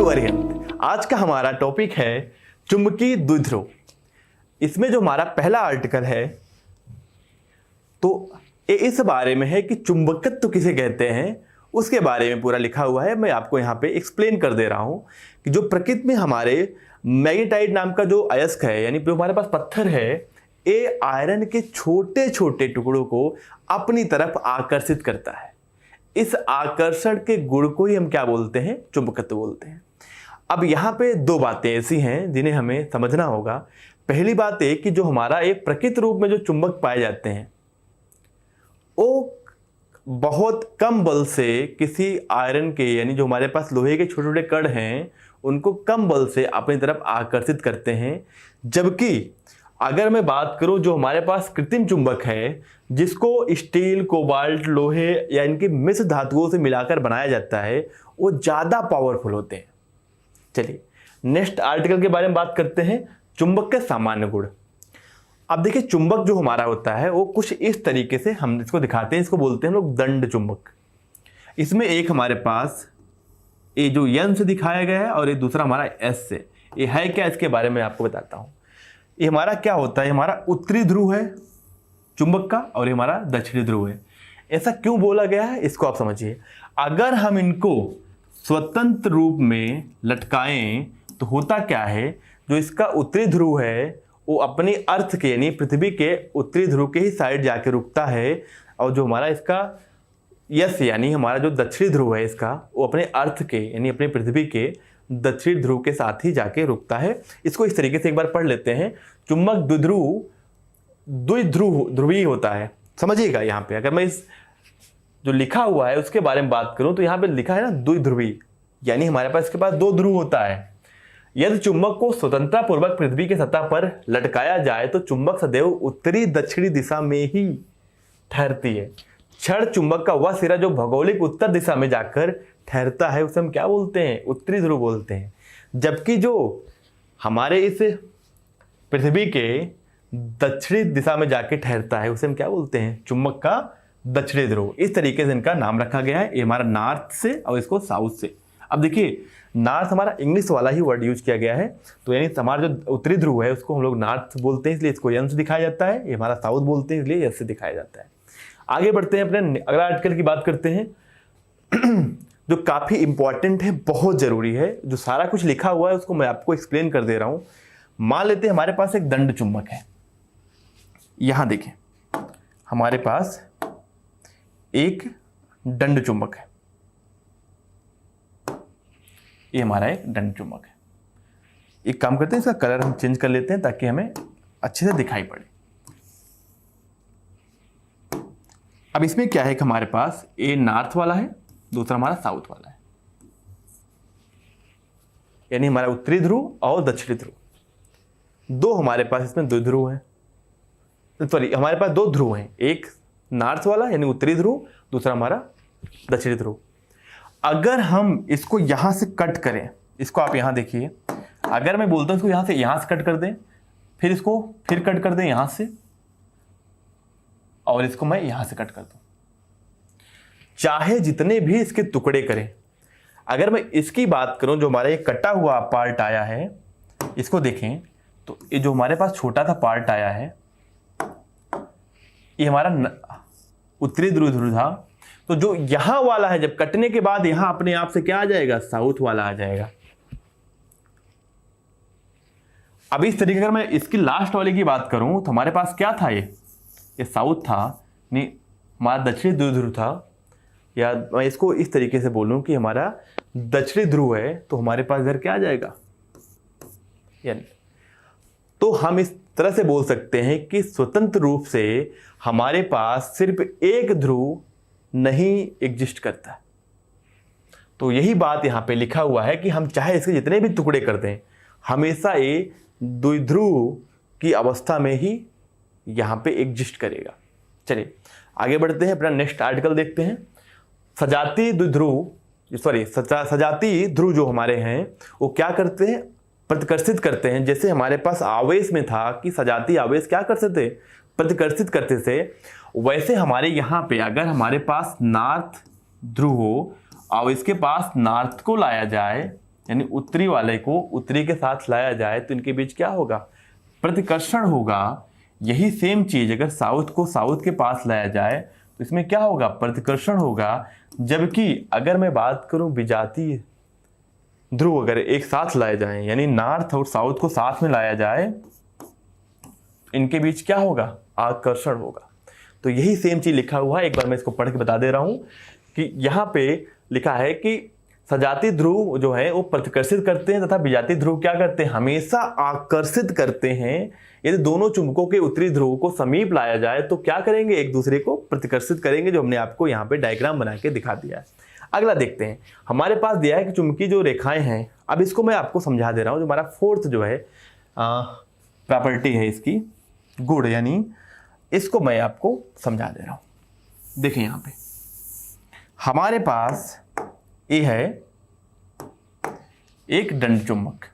To Arihant. आज का हमारा टॉपिक है चुंबकीय द्विध्रुव। इसमें जो हमारा पहला आर्टिकल है तो ये इस बारे में है कि चुंबकत्व किसे कहते हैं, उसके बारे में पूरा लिखा हुआ है। मैं आपको यहाँ पे एक्सप्लेन कर दे रहा हूँ कि जो प्रकृति में हमारे मैग्नेटाइट नाम का जो अयस्क है, यानी जो हमारे पास पत्थर है, ये आयरन के छोटे छोटे टुकड़ों को अपनी तरफ आकर्षित करता है। इस आकर्षण के गुण को ही हम क्या बोलते हैं, चुंबकत्व बोलते हैं। अब यहाँ पे दो बातें ऐसी हैं जिन्हें हमें समझना होगा। पहली बात है कि जो हमारा एक प्रकृत रूप में जो चुंबक पाए जाते हैं वो बहुत कम बल से किसी आयरन के, यानी जो हमारे पास लोहे के छोटे छोटे कण हैं, उनको कम बल से अपनी तरफ आकर्षित करते हैं। जबकि अगर मैं बात करूं जो हमारे पास कृत्रिम चुंबक है, जिसको स्टील, कोबाल्ट, लोहे या इनकी मिश्र धातुओं से मिलाकर बनाया जाता है, वो ज़्यादा पावरफुल होते हैं। चलिए नेक्स्ट आर्टिकल के बारे में बात करते हैं, चुंबक के सामान्य गुण। अब देखिए चुंबक जो हमारा होता है वो कुछ इस तरीके से हम इसको दिखाते हैं। इसको बोलते हैं हम लोग दंड चुंबक। इसमें एक हमारे पास ये जो एन से दिखाया गया है और ये दूसरा हमारा एस से। ये है क्या, इसके बारे में आपको बताता हूँ। ये हमारा क्या होता है, हमारा उत्तरी ध्रुव है चुंबक का और ये हमारा दक्षिणी ध्रुव है। ऐसा क्यों बोला गया है इसको आप समझिए। अगर हम इनको स्वतंत्र रूप में लटकाएं तो होता क्या है, जो इसका उत्तरी ध्रुव है वो अपनी अर्थ के, यानी पृथ्वी के उत्तरी ध्रुव के ही साइड जाके रुकता है, और जो हमारा इसका यस, यानी हमारा जो दक्षिणी ध्रुव है इसका, वो अपने अर्थ के, यानी अपने पृथ्वी के दक्षिण ध्रुव के साथ ही जाके रुकता है। इसको इस तरीके से एक बार पढ़ लेते हैं। चुंबक द्विध्रुवीय होता है। समझिएगा यहाँ पे अगर मैं इस जो लिखा हुआ है उसके बारे में बात करूं तो यहाँ पे लिखा है ना द्विध्रुवीय, यानी हमारे पास इसके पास दो ध्रुव होता है। यदि चुंबक को स्वतंत्रता पूर्वक पृथ्वी के सतह पर लटकाया जाए तो चुंबक सदैव उत्तरी दक्षिणी दिशा में ही ठहरती है। क्षण चुंबक का वह सिरा जो भौगोलिक उत्तर दिशा में जाकर ठहरता है उसे हम क्या बोलते हैं, उत्तरी ध्रुव बोलते हैं। जबकि जो हमारे इस पृथ्वी के दक्षिणी दिशा में जाके ठहरता है उसे हम क्या बोलते हैं, चुंबक का दक्षिणी ध्रुव। इस तरीके से इनका नाम रखा गया है। ये हमारा नॉर्थ से और इसको साउथ से। अब देखिए नॉर्थ हमारा इंग्लिश वाला ही वर्ड यूज किया गया है, तो यानी हमारा जो उत्तरी ध्रुव है उसको हम लोग नॉर्थ बोलते हैं, इसलिए इसको एन से दिखाया जाता है। ये हमारा साउथ बोलते हैं, इसलिए एस से दिखाया जाता है। आगे बढ़ते हैं, अपने अगला आर्टिकल की बात करते हैं जो काफी इंपॉर्टेंट है, बहुत जरूरी है। जो सारा कुछ लिखा हुआ है उसको मैं आपको एक्सप्लेन कर दे रहा हूं। मान लेते हैं हमारे पास एक दंड चुंबक है। यहां देखें हमारे पास एक दंड चुंबक है। ये हमारा एक दंड चुंबक है। एक काम करते हैं, इसका कलर हम चेंज कर लेते हैं ताकि हमें अच्छे से दिखाई पड़े। अब इसमें क्या है कि हमारे पास ये नॉर्थ वाला है, दूसरा हमारा साउथ वाला है, यानी हमारा उत्तरी ध्रुव और दक्षिणी ध्रुव। दो हमारे पास इसमें दो ध्रुव हैं, सॉरी हमारे पास दो ध्रुव हैं, एक नॉर्थ वाला यानी उत्तरी ध्रुव, दूसरा हमारा दक्षिणी ध्रुव। अगर हम इसको यहां से कट करें, इसको आप यहां देखिए, अगर मैं बोलता हूं इसको यहां से कट कर दें, फिर इसको फिर कट कर दें यहां से, और इसको मैं यहां से कट कर दूं, चाहे जितने भी इसके टुकड़े करें। अगर मैं इसकी बात करूं, जो हमारा ये कटा हुआ पार्ट आया है, इसको देखें तो ये जो हमारे पास छोटा सा पार्ट आया है, ये हमारा उत्तरी ध्रुव था। तो जो यहां वाला है, जब कटने के बाद यहां अपने आप से क्या आ जाएगा, साउथ वाला आ जाएगा। अब इस तरीके अगर मैं इसकी लास्ट वाले की बात करूं तो हमारे पास क्या था, ये साउथ था, नहीं हमारा दक्षिणी ध्रुव था, या मैं इसको इस तरीके से बोलूं कि हमारा दक्षिणी ध्रुव है, तो हमारे पास इधर क्या आ जाएगा, यानी तो हम इस तरह से बोल सकते हैं कि स्वतंत्र रूप से हमारे पास सिर्फ एक ध्रुव नहीं एग्जिस्ट करता। तो यही बात यहां पे लिखा हुआ है कि हम चाहे इसके जितने भी टुकड़े कर दें, हमेशा ये द्विध्रुव की अवस्था में ही यहां पे एग्जिस्ट करेगा। चलिए आगे बढ़ते हैं, अपना नेक्स्ट आर्टिकल देखते हैं। सजातीय ध्रुव जो हमारे हैं वो क्या करते हैं, प्रतिकर्षित करते हैं। जैसे हमारे पास आवेश में था कि सजातीय आवेश क्या करते थे, प्रतिकर्षित करते थे, वैसे हमारे यहाँ पे अगर हमारे पास नॉर्थ ध्रुव हो और इसके पास नॉर्थ को लाया जाए यानी उत्तरी वाले को उत्तरी के साथ लाया जाए तो इनके बीच क्या होगा, प्रतिकर्षण होगा। यही सेम चीज अगर साउथ को साउथ के पास लाया जाए तो इसमें क्या होगा, प्रतिकर्षण होगा। जबकि अगर मैं बात करूं विजातीय ध्रुव अगर एक साथ लाए जाएं, यानी नॉर्थ और साउथ को साथ में लाया जाए, इनके बीच क्या होगा, आकर्षण होगा। तो यही सेम चीज लिखा हुआ है, एक बार मैं इसको पढ़ के बता दे रहा हूं कि यहाँ पे लिखा है कि सजातीय ध्रुव जो है वो प्रतिकर्षित करते हैं तथा विजातीय ध्रुव क्या करते हैं, हमेशा आकर्षित करते हैं। यदि दोनों चुंबकों के उत्तरी ध्रुव को समीप लाया जाए तो क्या करेंगे, एक दूसरे को प्रतिकर्षित करेंगे, जो हमने आपको यहाँ पे डायग्राम बना के दिखा दिया है। अगला देखते हैं, हमारे पास दिया है कि चुंबकीय जो रेखाएं हैं, अब इसको मैं आपको समझा दे रहा हूँ। जो हमारा फोर्थ जो है प्रॉपर्टी है इसकी, गुण, यानी इसको मैं आपको समझा दे रहा हूं। देखिए यहां पे हमारे पास ये है एक दंड चुंबक,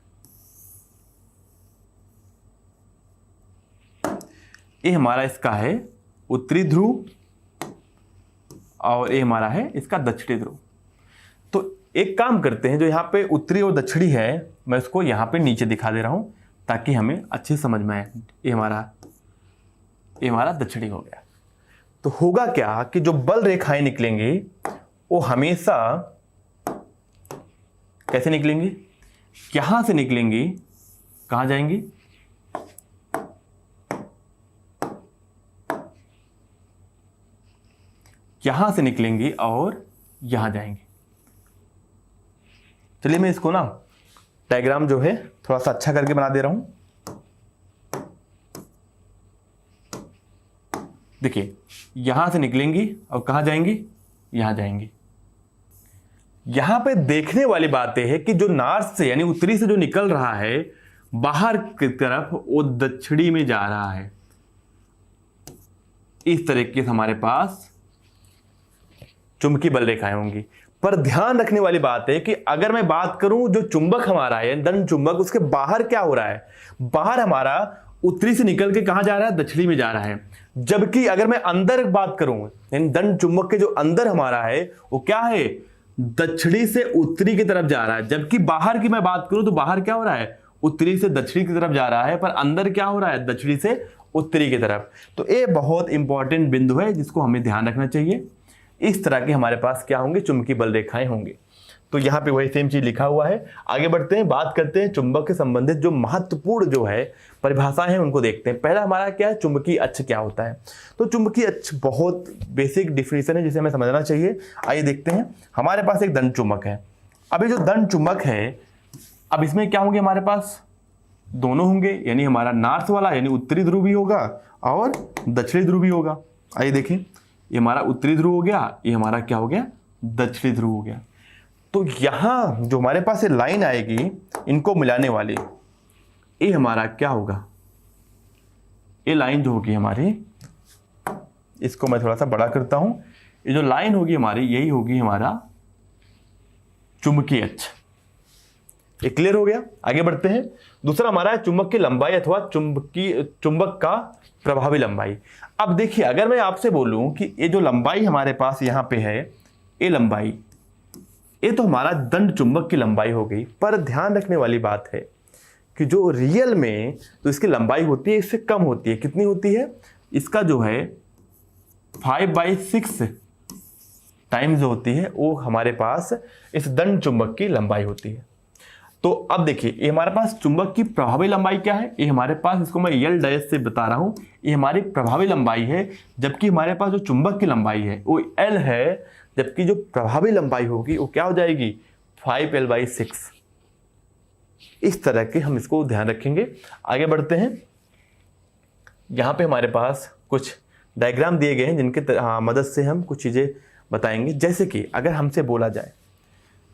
ये हमारा इसका है उत्तरी ध्रुव और ये हमारा है इसका दक्षिणी ध्रुव। तो एक काम करते हैं, जो यहाँ पे उत्तरी और दक्षिणी है मैं उसको यहाँ पे नीचे दिखा दे रहा हूं ताकि हमें अच्छे समझ में आए। ये हमारा दक्षिणी हो गया। तो होगा क्या कि जो बल रेखाएं निकलेंगी वो हमेशा कैसे निकलेंगी, यहां से निकलेंगी, कहां जाएंगी, यहां से निकलेंगी और यहां जाएंगी। चलिए मैं इसको ना डायग्राम जो है थोड़ा सा अच्छा करके बना दे रहा हूं। देखिए यहां से निकलेंगी और कहां जाएंगी, यहां जाएंगी। यहां पे देखने वाली बात यह है कि जो नॉर्थ से यानी उत्तरी से जो निकल रहा है बाहर की तरफ, वो दक्षिणी में जा रहा है। इस तरीके से हमारे पास चुंबकीय बल रेखाएं होंगी। पर ध्यान रखने वाली बात है कि अगर मैं बात करूं जो चुंबक हमारा है दंड चुंबक, उसके बाहर क्या हो रहा है, बाहर हमारा उत्तरी से निकल के कहां जा रहा है, दक्षिणी में जा रहा है। जबकि अगर मैं अंदर बात करूं, यानी दंड चुंबक के जो अंदर हमारा है वो क्या है, दक्षिणी से उत्तरी की तरफ जा रहा है। जबकि बाहर की मैं बात करूं तो बाहर क्या हो रहा है, उत्तरी से दक्षिणी की तरफ जा रहा है, पर अंदर क्या हो रहा है, दक्षिणी से उत्तरी की तरफ। तो ये बहुत इंपॉर्टेंट बिंदु है जिसको हमें ध्यान रखना चाहिए। इस तरह के हमारे पास क्या होंगे, चुंबकीय बल रेखाएं होंगी। तो यहाँ पे वही सेम चीज लिखा हुआ है। आगे बढ़ते हैं, बात करते हैं चुंबक के संबंधित जो महत्वपूर्ण जो है परिभाषाएं हैं उनको देखते हैं। पहला हमारा क्या है, चुंबकीय अक्ष क्या होता है। तो चुंबकीय अक्ष बहुत बेसिक डिफिनीशन है जिसे हमें समझना चाहिए। आइए देखते हैं, हमारे पास एक दंड चुंबक है। अब ये जो दंड चुंबक है, अब इसमें क्या होंगे, हमारे पास दोनों होंगे, यानी हमारा नॉर्थ वाला यानी उत्तरी ध्रुव भी होगा और दक्षिणी ध्रुव भी होगा। आइए देखें, ये हमारा उत्तरी ध्रुव हो गया, ये हमारा क्या हो गया, दक्षिणी ध्रुव हो गया। तो यहां जो हमारे पास ये लाइन आएगी इनको मिलाने वाली, ये हमारा क्या होगा, ये लाइन जो होगी हमारी, इसको मैं थोड़ा सा बड़ा करता हूं, ये जो लाइन होगी हमारी यही होगी हमारा चुंबकीय अक्ष। ये क्लियर हो गया। आगे बढ़ते हैं, दूसरा हमारा है चुंबक की लंबाई अथवा चुंबक का प्रभावी लंबाई। अब देखिए, अगर मैं आपसे बोलूं कि ये जो लंबाई हमारे पास यहां पे है, ये लंबाई, ये तो हमारा दंड चुंबक की लंबाई हो गई। पर ध्यान रखने वाली बात है कि जो रियल में तो इसकी लंबाई होती है इससे कम होती है। कितनी होती है, इसका जो है 5/6 टाइम्स जो होती है वो हमारे पास इस दंड चुंबक की लंबाई होती है। तो अब देखिए, ये हमारे पास चुंबक की प्रभावी लंबाई क्या है, ये हमारे पास, इसको मैं एल डैश से बता रहा हूं, ये हमारी प्रभावी लंबाई है। जबकि हमारे पास जो चुंबक की लंबाई है वो एल है, जबकि जो प्रभावी लंबाई होगी वो क्या हो जाएगी, 5l/6। इस तरह के हम इसको ध्यान रखेंगे। आगे बढ़ते हैं, यहां पे हमारे पास कुछ डायग्राम दिए गए हैं जिनके मदद से हम कुछ चीजें बताएंगे। जैसे कि अगर हमसे बोला जाए,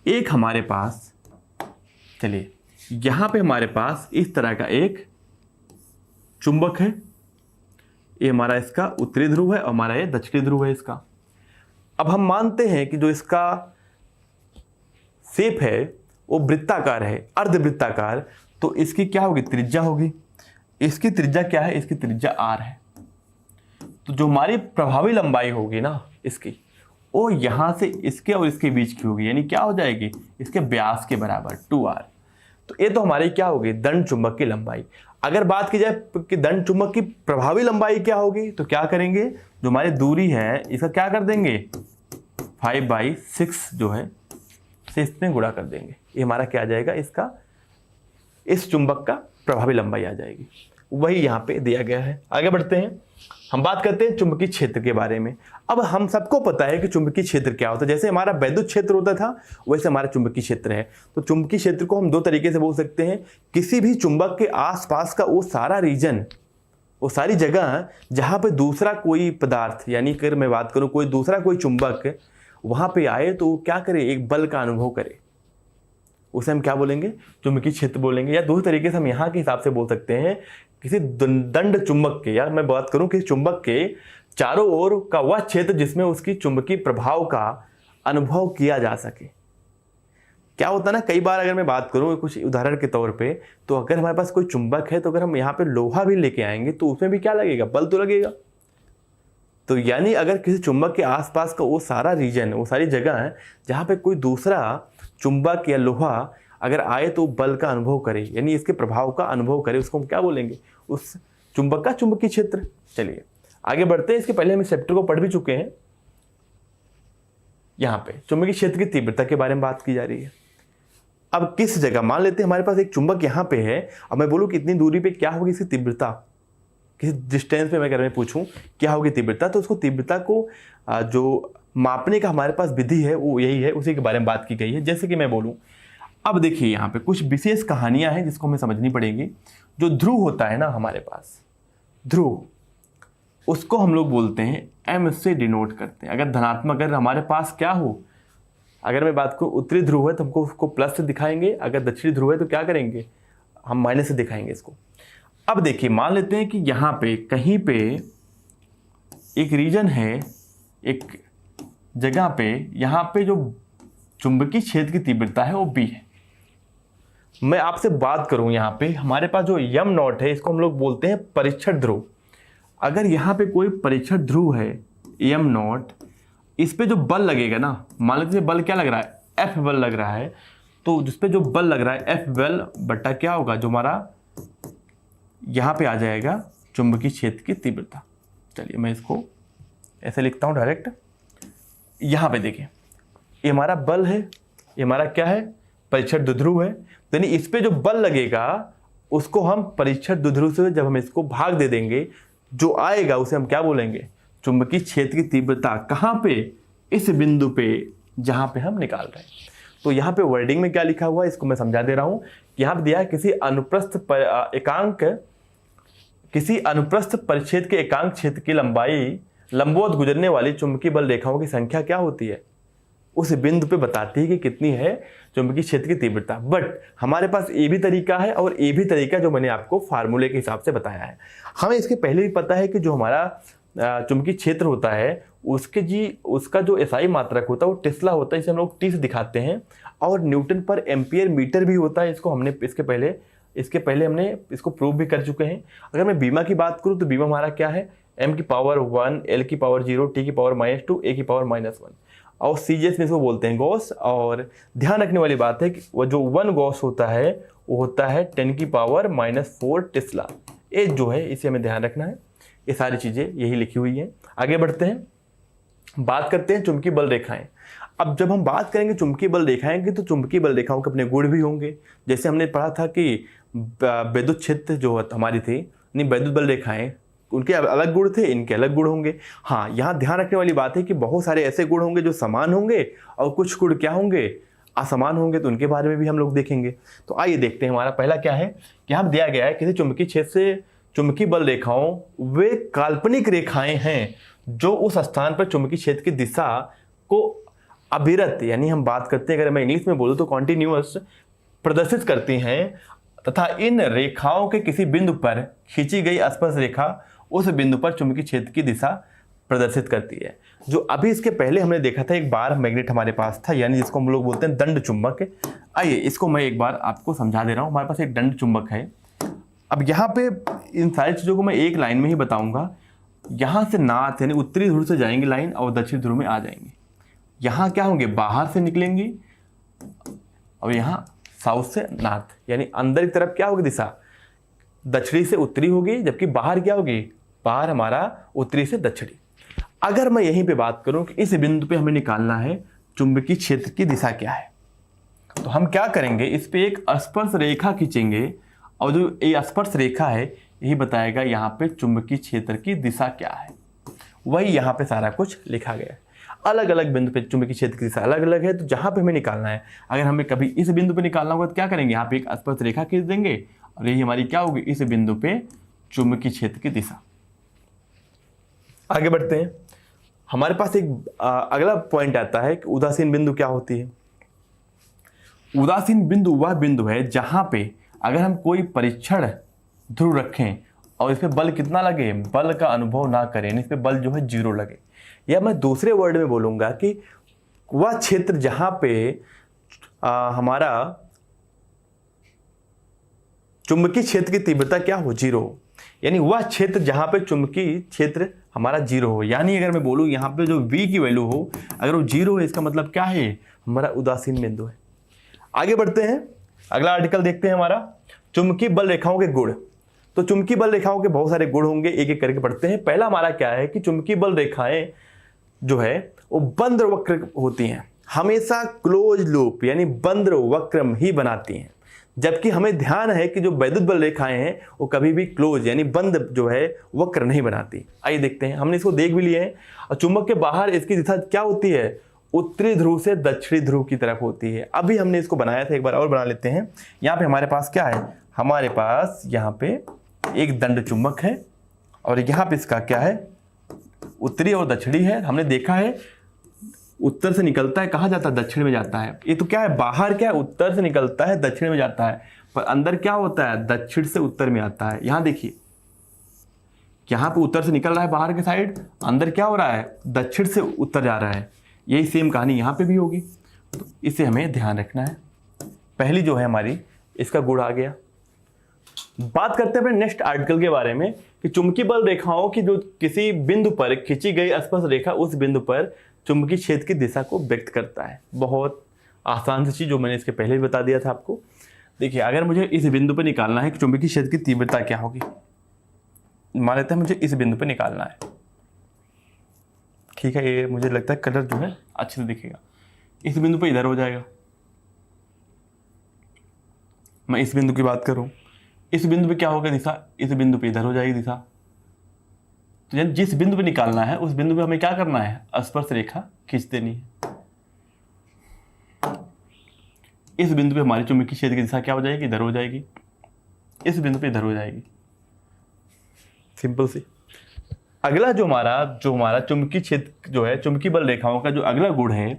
एक हमारे पास, चलिए यहां पे हमारे पास इस तरह का एक चुंबक है, ये हमारा इसका उत्तरी ध्रुव है और हमारा ये दक्षिणी ध्रुव है इसका। अब हम मानते हैं कि जो इसका शेप है वो वृत्ताकार है, अर्धवृत्ताकार। तो इसकी क्या होगी, त्रिज्या होगी। इसकी त्रिज्या क्या है, इसकी त्रिज्या r है। तो जो हमारी प्रभावी लंबाई होगी ना इसकी, वो यहाँ से इसके और इसके बीच की होगी, यानी क्या हो जाएगी, इसके व्यास के बराबर 2r। तो ये तो हमारी क्या होगी, दंड चुंबक की लंबाई। अगर बात की जाए कि दंड चुंबक की प्रभावी लंबाई क्या होगी, तो क्या करेंगे, जो हमारी दूरी है इसका क्या कर देंगे, 5/6 जो है से इसमें गुणा कर देंगे। ये हमारा क्या आ जाएगा, इसका इस चुंबक का प्रभावी लंबाई आ जाएगी। वही यहाँ पे दिया गया है। आगे बढ़ते हैं, हम बात करते हैं चुंबकीय क्षेत्र के बारे में। अब हम सबको पता है कि चुंबकीय क्षेत्र क्या होता है। जैसे हमारा वैद्युत क्षेत्र होता था, वैसे हमारा चुंबकीय क्षेत्र है। तो चुंबकीय क्षेत्र को हम दो तरीके से बोल सकते हैं। किसी भी चुंबक के आसपास का वो सारा रीजन, वो सारी जगह जहाँ पे दूसरा कोई पदार्थ, यानी अगर मैं बात करूँ कोई दूसरा कोई चुंबक वहाँ पे आए तो क्या करे, एक बल का अनुभव करे, उसे हम क्या बोलेंगे, चुंबकीय क्षेत्र बोलेंगे। या दूसरे तरीके से हम यहाँ के हिसाब से बोल सकते हैं, किसी दंड चुंबक के, या मैं बात करूं किसी चुंबक के चारों ओर का वह क्षेत्र जिसमें उसकी चुंबकीय प्रभाव का अनुभव किया जा सके। क्या होता है ना, कई बार अगर मैं बात करूं कुछ उदाहरण के तौर पे, तो अगर हमारे पास कोई चुंबक है, तो अगर हम यहाँ पे लोहा भी लेके आएंगे तो उसमें भी क्या लगेगा, बल तो लगेगा। तो यानी अगर किसी चुंबक के आसपास का वो सारा रीजन, वो सारी जगह है जहाँ पे कोई दूसरा चुंबक या लोहा अगर आए तो बल का अनुभव करे, यानी इसके प्रभाव का अनुभव करे, उसको हम क्या बोलेंगे, उस चुंबक का चुंबकीय क्षेत्र। चलिए आगे बढ़ते हैं। इसके पहले हम इस चैप्टर को पढ़ भी चुके हैं। यहाँ पे चुंबकीय क्षेत्र की तीव्रता के बारे में बात की जा रही है। अब किस जगह, मान लेते हैं हमारे पास एक चुंबक यहाँ पे है, अब मैं बोलूँ कितनी दूरी पे क्या होगी इसकी तीव्रता, किसी डिस्टेंस पे मैं अगर मैं पूछूं क्या होगी तीव्रता, तो उसको तीव्रता को जो मापने का हमारे पास विधि है वो यही है, उसी के बारे में बात की गई है। जैसे कि मैं बोलूं, अब देखिए यहाँ पे कुछ विशेष कहानियां हैं जिसको हमें समझनी पड़ेगी। जो ध्रुव होता है ना हमारे पास, ध्रुव, उसको हम लोग बोलते हैं एम से डिनोट करते हैं। अगर धनात्मक, अगर हमारे पास क्या हो, अगर मैं बात करूँ उत्तरी ध्रुव है तो हमको उसको प्लस से दिखाएंगे, अगर दक्षिणी ध्रुव है तो क्या करेंगे, हम माइनस से दिखाएंगे इसको। अब देखिए मान लेते हैं कि यहाँ पे कहीं पे एक रीजन है, एक जगह पे, यहाँ पे जो चुंबकीय क्षेत्र की तीव्रता है वो बी है। मैं आपसे बात करूं, यहाँ पे हमारे पास जो यम नॉट है इसको हम लोग बोलते हैं परीक्षण ध्रुव। अगर यहाँ पे कोई परीक्षण ध्रुव है यम नॉट, इस पे जो बल लगेगा ना, मान लीजिए बल क्या लग रहा है, एफ बल लग रहा है, तो जिस पे जो बल लग रहा है एफ बल बटा क्या होगा, जो हमारा यहाँ पे आ जाएगा चुंबकीय क्षेत्र की तीव्रता। चलिए मैं इसको ऐसे लिखता हूँ डायरेक्ट। यहाँ पे देखिए ये हमारा बल है, ये हमारा क्या है, परीक्षण द्विध्रुव है। तो यानी इस पे जो बल लगेगा उसको हम परीक्षण द्विध्रुव से जब हम इसको भाग दे देंगे, जो आएगा उसे हम क्या बोलेंगे, चुंबकीय क्षेत्र की तीव्रता। कहाँ पे, इस बिंदु पे जहाँ पे हम निकाल रहे हैं। तो यहाँ पे वर्डिंग में क्या लिखा हुआ है इसको मैं समझा दे रहा हूँ। यहाँ पे दिया है किसी अनुप्रस्थ परिच्छेद के एकांक क्षेत्र की लंबाई लंबवत गुजरने वाली चुंबकीय बल रेखाओं की संख्या क्या होती है, उस बिंदु पे बताती है कि कितनी है चुंबकीय क्षेत्र की तीव्रता। बट हमारे पास ये भी तरीका है और ये भी तरीका जो मैंने आपको फार्मूले के हिसाब से बताया है। हमें इसके पहले भी पता है कि जो हमारा चुंबकीय क्षेत्र होता है उसका जो एसआई मात्रक होता है वो टेस्ला होता है, इसे हम लोग टी से दिखाते हैं। और न्यूटन पर एम्पियर मीटर भी होता है, इसको हमने इसके पहले हमने इसको प्रूव भी कर चुके हैं। अगर मैं बीमा की बात करूँ तो बीमा हमारा क्या है, m की पावर 1, l की पावर 0, t की पावर -2, a की पावर -1, और CGS में इसको बोलते हैं गॉस। और ध्यान रखने वाली बात है कि वो जो 1 गॉस होता है वो होता है 10 की पावर -4 टेस्ला। ये जो है इसे हमें ध्यान रखना है। ये सारी चीज़ें यही लिखी हुई हैं। आगे बढ़ते हैं, बात करते हैं चुंबकीय बल रेखाएं। अब जब हम बात करेंगे चुंबकीय बल रेखाएं की, तो चुंबकीय बल रेखाओं के अपने गुण भी होंगे। जैसे हमने पढ़ा था कि वैद्युत क्षेत्र जो हमारी थी, नहीं वैद्युत बल रेखाएं, उनके अलग गुण थे, इनके अलग गुण होंगे। हाँ, यहाँ ध्यान रखने वाली बात है कि बहुत सारे ऐसे गुण होंगे जो समान होंगे और कुछ गुण क्या होंगे, असमान होंगे। तो उनके बारे में भी हम लोग देखेंगे। तो आइए देखते हैं, हमारा पहला क्या है कि यहाँ दिया गया है किसी चुंबकीय क्षेत्र से चुंबकीय बल रेखाओं वे काल्पनिक रेखाएं हैं जो उस स्थान पर चुंबकीय क्षेत्र की दिशा को अविरत, यानी हम बात करते हैं अगर मैं इंग्लिश में बोलूँ तो कॉन्टिन्यूअस, प्रदर्शित करती हैं तथा इन रेखाओं के किसी बिंदु पर खींची गई स्पर्श रेखा उस बिंदु पर चुंबकीय क्षेत्र की दिशा प्रदर्शित करती है। जो अभी इसके पहले हमने देखा था, एक बार मैग्नेट हमारे पास था, यानी जिसको हम लोग बोलते हैं दंड चुंबक। आइए इसको मैं एक बार आपको समझा दे रहा हूँ। हमारे पास एक दंड चुंबक है। अब यहाँ पे इन सारी चीज़ों को मैं एक लाइन में ही बताऊँगा। यहाँ से नार्थ यानी उत्तरी ध्रुव से जाएंगे लाइन और दक्षिण ध्रुव में आ जाएंगे। यहाँ क्या होंगे, बाहर से निकलेंगी और यहाँ साउथ से नॉर्थ, यानी अंदर की तरफ क्या होगी दिशा, दक्षिणी से उत्तरी होगी, जबकि बाहर क्या होगी, बाहर हमारा उत्तरी से दक्षिणी। अगर मैं यहीं पे बात करूं कि इस बिंदु पे हमें निकालना है चुंबकीय क्षेत्र की दिशा क्या है, तो हम क्या करेंगे, इस पे एक स्पर्श रेखा खींचेंगे और जो ये स्पर्श रेखा है यही बताएगा यहाँ पे चुंबकीय क्षेत्र की दिशा क्या है। वही यहाँ पे सारा कुछ लिखा गया है। अलग अलग बिंदु पे चुंबकीय क्षेत्र की दिशा अलग अलग है, तो जहाँ पे हमें निकालना है, अगर हमें कभी इस बिंदु पे निकालना होगा तो क्या करेंगे, यहाँ पे एक स्पर्श रेखा खींच देंगे और यही हमारी क्या होगी, इस बिंदु पे चुंबकीय क्षेत्र की दिशा। आगे बढ़ते हैं, हमारे पास एक अगला पॉइंट आता है कि उदासीन बिंदु क्या होती है। उदासीन बिंदु वह बिंदु है जहां पे अगर हम कोई परीक्षण ध्रुव रखें और इस पे बल कितना लगे, बल का अनुभव ना करें, इस पे बल जो है 0 लगे, या मैं दूसरे वर्ड में बोलूंगा कि वह क्षेत्र जहां पे हमारा चुंबकीय क्षेत्र की तीव्रता क्या हो, 0 हो, यानी वह क्षेत्र जहां पे चुंबकीय क्षेत्र हमारा 0 हो। यानी अगर मैं बोलूं यहाँ पे जो V की वैल्यू हो अगर वो 0 है, इसका मतलब क्या है, हमारा उदासीन बिंदु है। आगे बढ़ते हैं, अगला आर्टिकल देखते हैं हमारा चुंबकीय बल रेखाओं के गुण। तो चुंबकीय बल रेखाओं के बहुत सारे गुण होंगे, एक एक करके पढ़ते हैं। पहला हमारा क्या है कि चुंबकीय बल रेखाएं जो है वो बंद वक्र होती हैं, हमेशा क्लोज लूप यानी बंद वक्र ही बनाती हैं, जबकि हमें ध्यान है कि जो वैद्युत बल रेखाएं हैं वो कभी भी क्लोज यानी बंद जो है वक्र नहीं बनाती। आइए देखते हैं, हमने इसको देख भी लिए हैं। और चुंबक के बाहर इसकी दिशा क्या होती है, उत्तरी ध्रुव से दक्षिणी ध्रुव की तरफ होती है। अभी हमने इसको बनाया था, एक बार और बना लेते हैं। यहाँ पे हमारे पास क्या है, हमारे पास यहाँ पे एक दंड चुंबक है और यहाँ पे इसका क्या है, उत्तरी और दक्षिणी है। हमने देखा है उत्तर से निकलता है, कहाँ जाता है, दक्षिण में जाता है। ये तो क्या है, बाहर क्या है, उत्तर से निकलता है दक्षिण में जाता है, पर अंदर क्या होता है, दक्षिण से उत्तर में आता है। यहाँ देखिए, यहाँ पे उत्तर से निकल रहा है बाहर के साइड, अंदर क्या हो रहा है, दक्षिण से उत्तर जा रहा है। यही सेम कहानी यहाँ पे भी होगी, तो इसे हमें ध्यान रखना है। पहली जो है हमारी, इसका गुण आ गया। बात करते हैं अपने नेक्स्ट आर्टिकल के बारे में कि चुंबकीय बल रेखाओं की जो किसी बिंदु पर खींची गई स्पर्श रेखा उस बिंदु पर चुंबकीय क्षेत्र की दिशा को व्यक्त करता है। बहुत आसान सी चीज जो मैंने इसके पहले भी बता दिया था आपको। देखिए, अगर मुझे इस बिंदु पर निकालना है कि चुंबकीय क्षेत्र की तीव्रता क्या होगी, मान लेते हैं मुझे इस बिंदु पर निकालना है, ठीक है। ये मुझे लगता है कलर जो है अच्छे से दिखेगा। इस बिंदु पर इधर हो जाएगा, मैं इस बिंदु की बात करूं, इस बिंदु पे क्या होगा दिशा, इस बिंदु पे इधर हो जाएगी दिशा। तो जिस बिंदु पे निकालना है उस बिंदु पे हमें क्या करना है, स्पर्श रेखा खींच देनी है। इस बिंदु पे हमारी चुंबकीय क्षेत्र की दिशा क्या हो जाएगी, इधर हो जाएगी, इस बिंदु पे इधर हो जाएगी, सिंपल सी। अगला जो हमारा चुंबकीय क्षेत्र जो है, चुंबकीय बल रेखाओं का जो अगला गुण है,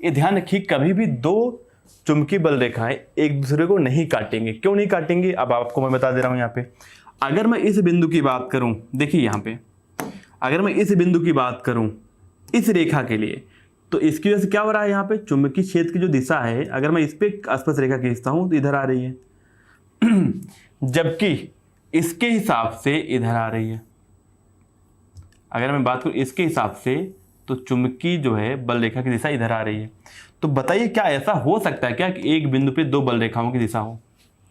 ये ध्यान रखिए, कभी भी दो चुंबकीय बल रेखाएं एक दूसरे को नहीं काटेंगे। क्यों नहीं काटेंगे, अब आपको मैं बता दे रहा हूं। यहाँ पे अगर मैं इस बिंदु की बात करूं, देखिए यहाँ पे अगर मैं इस बिंदु की बात करूं इस रेखा के लिए, तो इसकी वजह से क्या हो रहा है, यहाँ पे चुंबकीय क्षेत्र की जो दिशा है, अगर मैं इस पे स्पर्श रेखा खींचता हूं तो इधर आ रही है, जबकि इसके हिसाब से इधर आ रही है। अगर मैं बात करूं इसके हिसाब से, तो चुंबकीय जो है बल रेखा की दिशा इधर आ रही है। तो बताइए, क्या ऐसा हो सकता है क्या कि एक बिंदु पे दो बल रेखाओं की दिशा हो?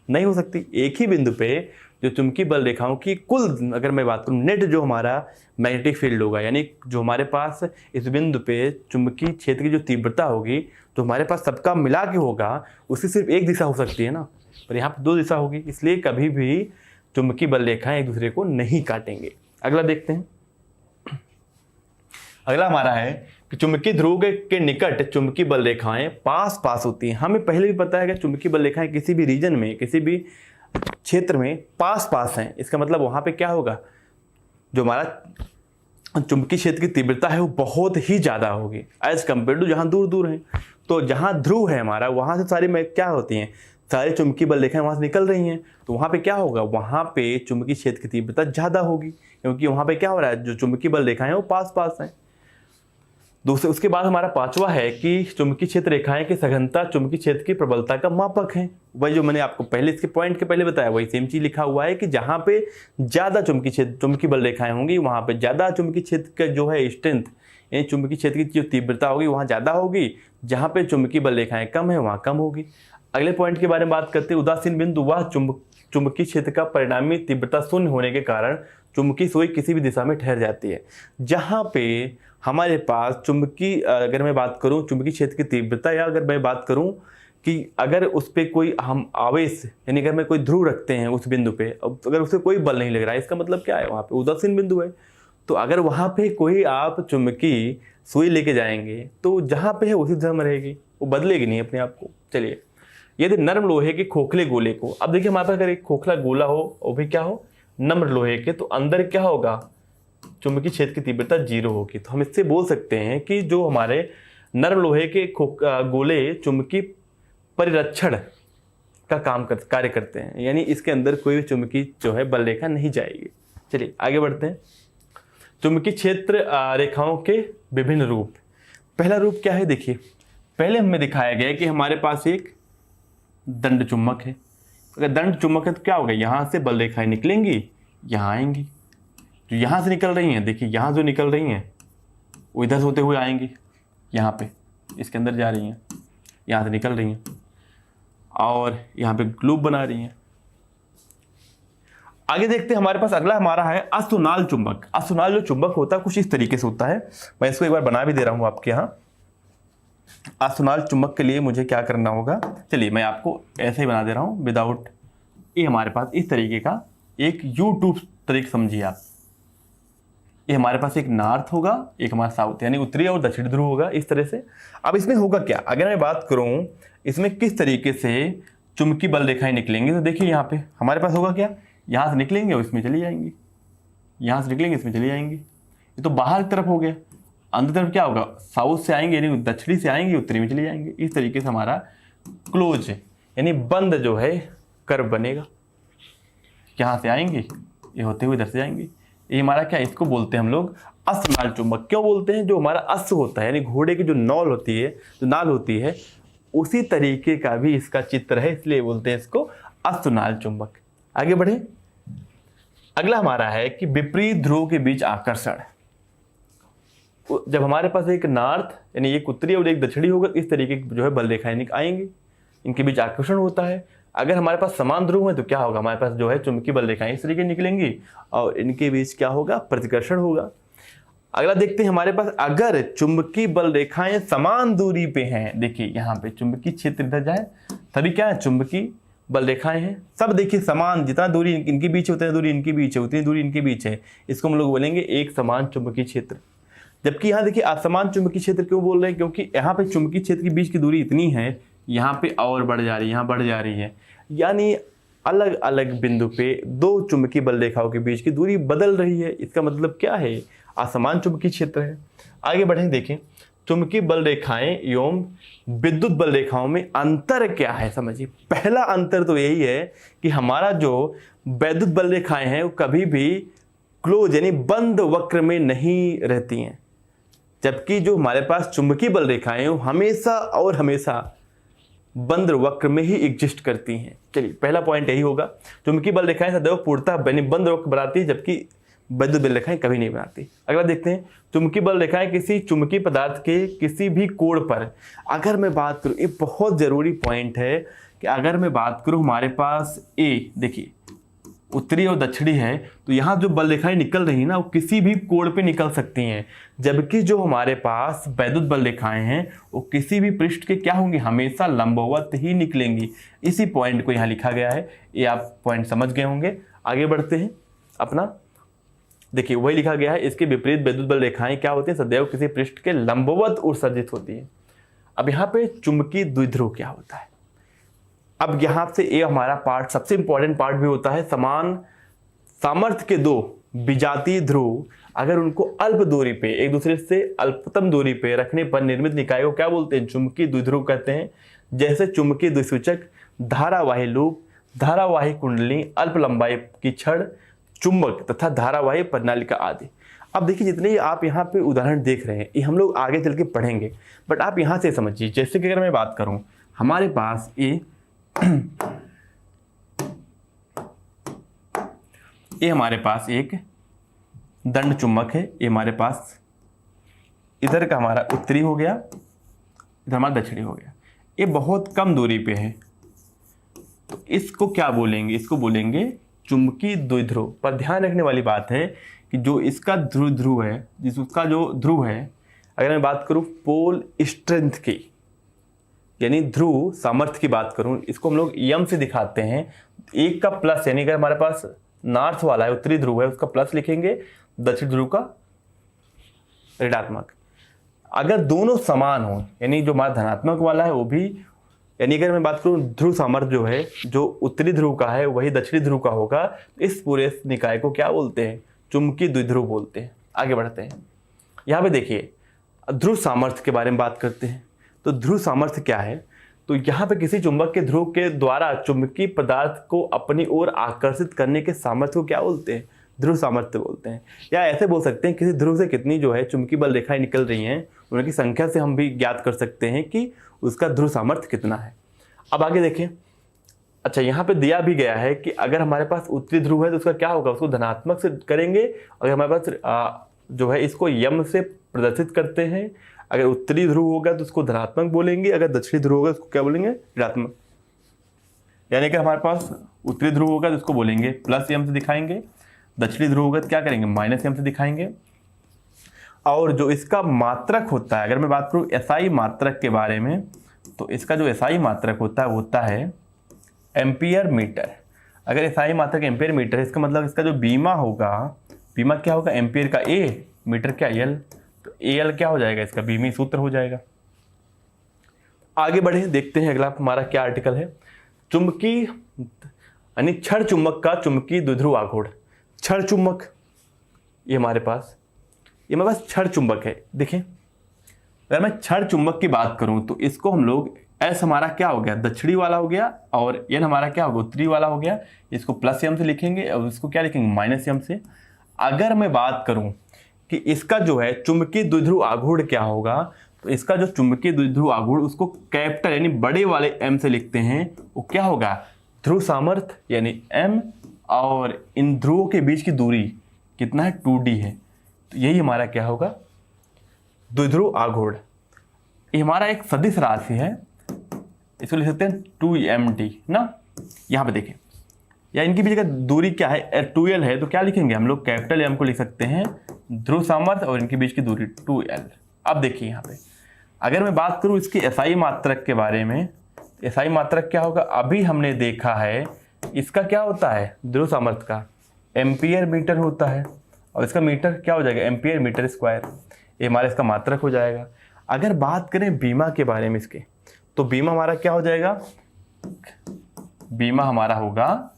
नहीं हो सकती। एक ही बिंदु पे जो चुंबकीय बल रेखाओं की कुल, अगर मैं बात करूं नेट जो हमारा मैग्नेटिक फील्ड होगा, यानी जो हमारे पास इस बिंदु पे चुंबकीय क्षेत्र की जो तीव्रता होगी, तो हमारे पास सबका मिला के होगा, उसकी सिर्फ एक दिशा हो सकती है ना, पर यहाँ पर दो दिशा होगी। इसलिए कभी भी चुंबकीय बल रेखाएं एक दूसरे को नहीं काटेंगे। अगला देखते हैं, अगला हमारा है कि चुंबकीय ध्रुव के निकट चुंबकीय बल रेखाएं पास पास होती हैं। हमें पहले भी पता है कि चुंबकीय बल रेखाएं किसी भी रीजन में, किसी भी क्षेत्र में पास पास हैं। इसका मतलब वहां पे क्या होगा, जो हमारा चुंबकीय क्षेत्र की तीव्रता है वो बहुत ही ज़्यादा होगी एज कम्पेयर टू जहाँ दूर दूर हैं। तो जहाँ ध्रुव है हमारा, वहाँ से सारी में क्या होती हैं, सारी चुंबकीय बल रेखाएं वहाँ से निकल रही हैं। तो वहाँ पे क्या होगा, वहाँ पे चुंबकीय क्षेत्र की तीव्रता ज़्यादा होगी, क्योंकि वहाँ पे क्या हो रहा है, जो चुंबकीय बल रेखाएं वो पास पास हैं। दूसरे, उसके बाद हमारा पांचवा है कि चुंबकीय क्षेत्र रेखाएं की सघनता चुंबकीय क्षेत्र की प्रबलता का मापक है। वही जो मैंने आपको पहले इसके पॉइंट के पहले बताया, वही सेम चीज लिखा हुआ है कि जहां पे ज्यादा चुंबकीय बल रेखाएं होंगी, वहां पे ज्यादा चुंबकीय क्षेत्र का जो है स्ट्रेंथ यानी चुंबकीय क्षेत्र की जो तीव्रता होगी वहाँ ज़्यादा होगी, जहाँ पे चुंबकीय बल रेखाएं कम है वहाँ कम होगी। अगले पॉइंट के बारे में बात करते हैं। उदासीन बिंदु वह चुंबकीय क्षेत्र का परिणामी तीव्रता शून्य होने के कारण चुंबकीय सुई किसी भी दिशा में ठहर जाती है। जहाँ पे हमारे पास चुंबकीय, अगर मैं बात करूँ चुंबकीय क्षेत्र की तीव्रता, या अगर मैं बात करूँ कि अगर उस पर कोई हम आवेश यानी अगर मैं कोई ध्रुव रखते हैं उस बिंदु पे, अब अगर उसे कोई बल नहीं लग रहा है, इसका मतलब क्या है, वहाँ पे उदासीन बिंदु है। तो अगर वहाँ पे कोई आप चुंबकीय सुई लेके जाएंगे तो जहाँ पे है उसी दिशा में रहेगी, वो बदलेगी नहीं अपने आप को। चलिए, यदि नर्म लोहे के खोखले गोले को, अब देखिए हमारे पास अगर एक खोखला गोला हो और भी क्या हो, नम्र लोहे के, तो अंदर क्या होगा, चुंबकीय क्षेत्र की तीव्रता 0 होगी। तो हम इससे बोल सकते हैं कि जो हमारे नर्म लोहे के गोले चुंबकीय परिरक्षण का कार्य करते हैं, यानी इसके अंदर कोई भी चुंबकीय जो है बल रेखा नहीं जाएगी। चलिए आगे बढ़ते हैं। चुंबकीय क्षेत्र रेखाओं के विभिन्न रूप। पहला रूप क्या है, देखिए पहले हमें दिखाया गया है कि हमारे पास एक दंड चुंबक है। अगर दंड चुंबक है तो क्या होगा, यहाँ से बल रेखाएं निकलेंगी, यहाँ आएंगी, जो यहाँ से निकल रही हैं, देखिए यहाँ जो निकल रही हैं वो इधर से होते हुए आएंगी, यहाँ पे इसके अंदर जा रही हैं, यहाँ से निकल रही हैं और यहाँ पे लूप बना रही हैं। आगे देखते हैं, हमारे पास अगला हमारा है अस्तुनाल चुंबक। अस्तुनाल जो चुंबक होता है कुछ इस तरीके से होता है, मैं इसको एक बार बना भी दे रहा हूँ आपके यहाँ। अस्तुनाल चुंबक के लिए मुझे क्या करना होगा, चलिए मैं आपको ऐसे ही बना दे रहा हूँ विदाउट। ये हमारे पास इस तरीके का एक U-ट्यूब तरीके समझिए आप। ये हमारे पास एक नॉर्थ होगा, एक हमारा साउथ, यानी उत्तरी और दक्षिणी ध्रुव होगा इस तरह से। अब इसमें होगा क्या, अगर मैं बात करूं इसमें किस तरीके से चुंबकीय बल रेखाएं निकलेंगी, तो देखिए यहाँ पे हमारे पास होगा क्या, यहाँ से निकलेंगे और इसमें चली जाएंगी, यहाँ से निकलेंगे इसमें चली जाएंगी। ये तो बाहर की तरफ हो गया। अंदर तरफ क्या होगा, साउथ से आएंगे यानी दक्षिणी से आएंगे, उत्तरी में चली जाएंगे। इस तरीके से हमारा क्लोज यानी बंद जो है कर्व बनेगा। यहाँ से आएंगे, ये होते हुए इधर से जाएंगे। ये हमारा क्या, इसको बोलते हैं हम लोग अस्तनाल चुंबक। क्यों बोलते हैं, जो हमारा अश्व होता है यानी घोड़े की जो नौल होती है, जो नाल होती है, उसी तरीके का भी इसका चित्र है, इसलिए बोलते हैं इसको अस्तनाल चुंबक। आगे बढ़े। अगला हमारा है कि विपरीत ध्रुव के बीच आकर्षण। जब हमारे पास एक नॉर्थ यानी एक उत्तरी और एक दक्षिणी होगा, इस तरीके की जो है बल रेखाएं आएंगी, इनके बीच आकर्षण होता है। अगर हमारे पास समान ध्रुव है तो क्या होगा, हमारे पास जो है चुंबकीय बल रेखाएं इस तरीके निकलेंगी और इनके बीच क्या होगा, प्रतिकर्षण होगा। अगला देखते हैं, हमारे पास अगर चुंबकीय बल रेखाएं समान दूरी पे हैं, देखिए यहाँ पे चुंबकीय क्षेत्र इधर जाए तभी क्या है, चुंबकीय बल रेखाएं हैं सब देखिए समान, जितना दूरी इनके बीच है उतनी दूरी इनके बीच है, उतनी दूरी इनके बीच है, इसको हम लोग बोलेंगे एक समान चुंबकीय क्षेत्र। जबकि यहाँ देखिए असमान चुंबकीय क्षेत्र क्यों बोल रहे हैं, क्योंकि यहाँ पे चुंबकीय क्षेत्र के बीच की दूरी इतनी है, यहाँ पे और बढ़ जा रही है, यहाँ बढ़ जा रही है, यानी अलग अलग बिंदु पे दो चुंबकीय बल रेखाओं के बीच की दूरी बदल रही है। इसका मतलब क्या है, असमान चुंबकीय क्षेत्र है। आगे बढ़ें, देखें चुंबकीय बल रेखाएं एवं विद्युत बल रेखाओं में अंतर क्या है, समझिए। पहला अंतर तो यही है कि हमारा जो विद्युत बल रेखाएं हैं वो कभी भी क्लोज यानी बंद वक्र में नहीं रहती हैं, जबकि जो हमारे पास चुंबकीय बल रेखाएं वो हमेशा और हमेशा बंद वक्र में ही एग्जिस्ट करती हैं। चलिए पहला पॉइंट यही होगा, चुंबकीय बल रेखाएं सदैव पूर्णतः यानी बंद वक्र बनाती है, जबकि विद्युत बल रेखाएं कभी नहीं बनाती। अगला देखते हैं, चुंबकीय बल रेखाएं किसी चुंबकीय पदार्थ के किसी भी कोण पर, अगर मैं बात करूं, ये बहुत जरूरी पॉइंट है कि अगर मैं बात करूं हमारे पास ए देखिए उत्तरी और दक्षिणी है, तो यहाँ जो बल रेखाएं निकल रही है ना वो किसी भी कोण पे निकल सकती हैं, जबकि जो हमारे पास वैद्युत बल रेखाएं हैं वो किसी भी पृष्ठ के क्या होंगी, हमेशा लंबवत ही निकलेंगी। इसी पॉइंट को यहाँ लिखा गया है, ये आप पॉइंट समझ गए होंगे। आगे बढ़ते हैं अपना, देखिए वही लिखा गया है, इसके विपरीत वैद्युत बल रेखाएं क्या होती हैं, सदैव किसी पृष्ठ के लंबवत उत्सर्जित होती है। अब यहाँ पे चुंबकीय द्विध्रुव क्या होता है, अब यहाँ से ये हमारा पार्ट सबसे इंपॉर्टेंट पार्ट भी होता है। समान सामर्थ्य के दो विजातीय ध्रुव अगर उनको अल्प दूरी पे एक दूसरे से अल्पतम दूरी पे रखने पर निर्मित निकाय को क्या बोलते हैं, चुंबकीय द्विध्रुव कहते हैं। जैसे चुंबकीय द्विसूचक, धारावाही लूप, धारावाही कुंडली, अल्प लंबाई की छड़, चुंबक तथा धारावाही प्रणालिका आदि। अब देखिए जितने आप यहाँ पे उदाहरण देख रहे हैं ये हम लोग आगे चल के पढ़ेंगे, बट आप यहाँ से समझिए। जैसे कि अगर मैं बात करूँ, हमारे पास ये हमारे पास एक दंड चुंबक है, ये हमारे पास इधर का हमारा उत्तरी हो गया, इधर हमारा दक्षिणी हो गया। ये बहुत कम दूरी पे है, तो इसको क्या बोलेंगे? इसको बोलेंगे चुंबकीय द्विध्रुव। पर ध्यान रखने वाली बात है कि जो इसका ध्रुव है, उसका जो ध्रुव है, अगर मैं बात करूं पोल स्ट्रेंथ की, यानी ध्रुव सामर्थ्य की बात करूं, इसको हम लोग यम से दिखाते हैं। एक का प्लस, यानी अगर हमारे पास नॉर्थ वाला है, उत्तरी ध्रुव है, उसका प्लस लिखेंगे, दक्षिण ध्रुव का ऋणात्मक। अगर दोनों समान हो, यानी जो हमारा धनात्मक वाला है वो भी, यानी अगर मैं बात करूं ध्रुव सामर्थ्य जो है, जो उत्तरी ध्रुव का है वही दक्षिणी ध्रुव का होगा, इस पूरे निकाय को क्या बोलते हैं? चुंबकीय द्विध्रुव बोलते हैं। आगे बढ़ते हैं, यहाँ पे देखिए ध्रुव सामर्थ्य के बारे में बात करते हैं। तो ध्रुव सामर्थ्य क्या है? तो यहाँ पे किसी चुंबक के ध्रुव के द्वारा चुंबकीय पदार्थ को अपनी ओर आकर्षित करने के सामर्थ्य को क्या बोलते हैं? ध्रुव सामर्थ्य बोलते हैं। या ऐसे बोल सकते हैं किसी ध्रुव से कितनी जो है चुंबकीय बल रेखाएं निकल रही हैं, उनकी संख्या से हम भी ज्ञात कर सकते हैं कि उसका ध्रुव सामर्थ्य कितना है। अब आगे देखें, अच्छा यहाँ पे दिया भी गया है कि अगर हमारे पास उत्तरी ध्रुव है तो उसका क्या होगा? उसको धनात्मक से करेंगे। अगर हमारे पास जो है इसको यम से प्रदर्शित करते हैं, अगर उत्तरी ध्रुव होगा तो उसको धनात्मक बोलेंगे, अगर दक्षिणी ध्रुव होगा तो उसको क्या बोलेंगे? ऋणात्मक। यानी कि हमारे पास उत्तरी ध्रुव होगा तो उसको बोलेंगे प्लस यम से दिखाएंगे, दक्षिणी ध्रुव होगा तो क्या करेंगे? माइनस यम से दिखाएंगे। और जो इसका मात्रक होता है, अगर मैं बात करूं एसआई मात्रक के बारे में, तो इसका जो एसआई मात्रक होता है एम्पियर मीटर। अगर एसआई मात्रक एम्पियर मीटर है, इसका मतलब इसका जो बीमा होगा, बीमा क्या होगा? एम्पियर का ए, मीटर क्या? एल। तो एल क्या हो जाएगा? इसका बीमी सूत्र हो जाएगा। आगे बढ़े, देखते हैं अगला हमारा क्या आर्टिकल है। चुंबकीय यानी क्षण चुंबक का चुंबकीय द्विध्रुव आघूर्ण। क्षण चुंबक ये हमारे पास क्षण चुंबक है। देखें, अगर मैं क्षण चुंबक की बात करूं तो इसको हम लोग एस हमारा क्या हो गया? दक्षिणी वाला हो गया, और एन हमारा क्या होगा? उत्तरी वाला हो गया। इसको प्लस यम से लिखेंगे और इसको क्या लिखेंगे? माइनस यम से। अगर मैं बात करूं कि इसका जो है चुंबकीय द्विध्रुव आघूर्ण क्या होगा, तो इसका जो चुंबकीय द्विध्रुव आघूर्ण उसको कैपिटल यानी बड़े वाले एम से लिखते हैं। वो क्या होगा? ध्रुव सामर्थ्य यानी एम, और इन ध्रुवों के बीच की दूरी कितना है? 2d है। तो यही हमारा क्या होगा? द्विध्रुव आघूर्ण। ये हमारा एक सदिश राशि है, इसको लिख सकते हैं 2md ना। यहाँ पे देखें, या इनकी बीच का दूरी क्या है? 2l है, तो क्या लिखेंगे हम लोग? कैपिटल एम को लिख सकते हैं ध्रुव सामर्थ्य, और इनके बीच की दूरी 2l। अब देखिए यहाँ पे अगर मैं बात करूँ इसकी एसआई मात्रक के बारे में, एसआई मात्रक क्या होगा? अभी हमने देखा है इसका क्या होता है? ध्रुव सामर्थ्य का एम्पियर मीटर होता है, और इसका मीटर क्या हो जाएगा? Ampere meter square. ये हमारा इसका मात्रक हो जाएगा। अगर बात करें बीमा के बारे में इसके, तो बीमा हमारा क्या हो जाएगा? बीमा हमारा होगा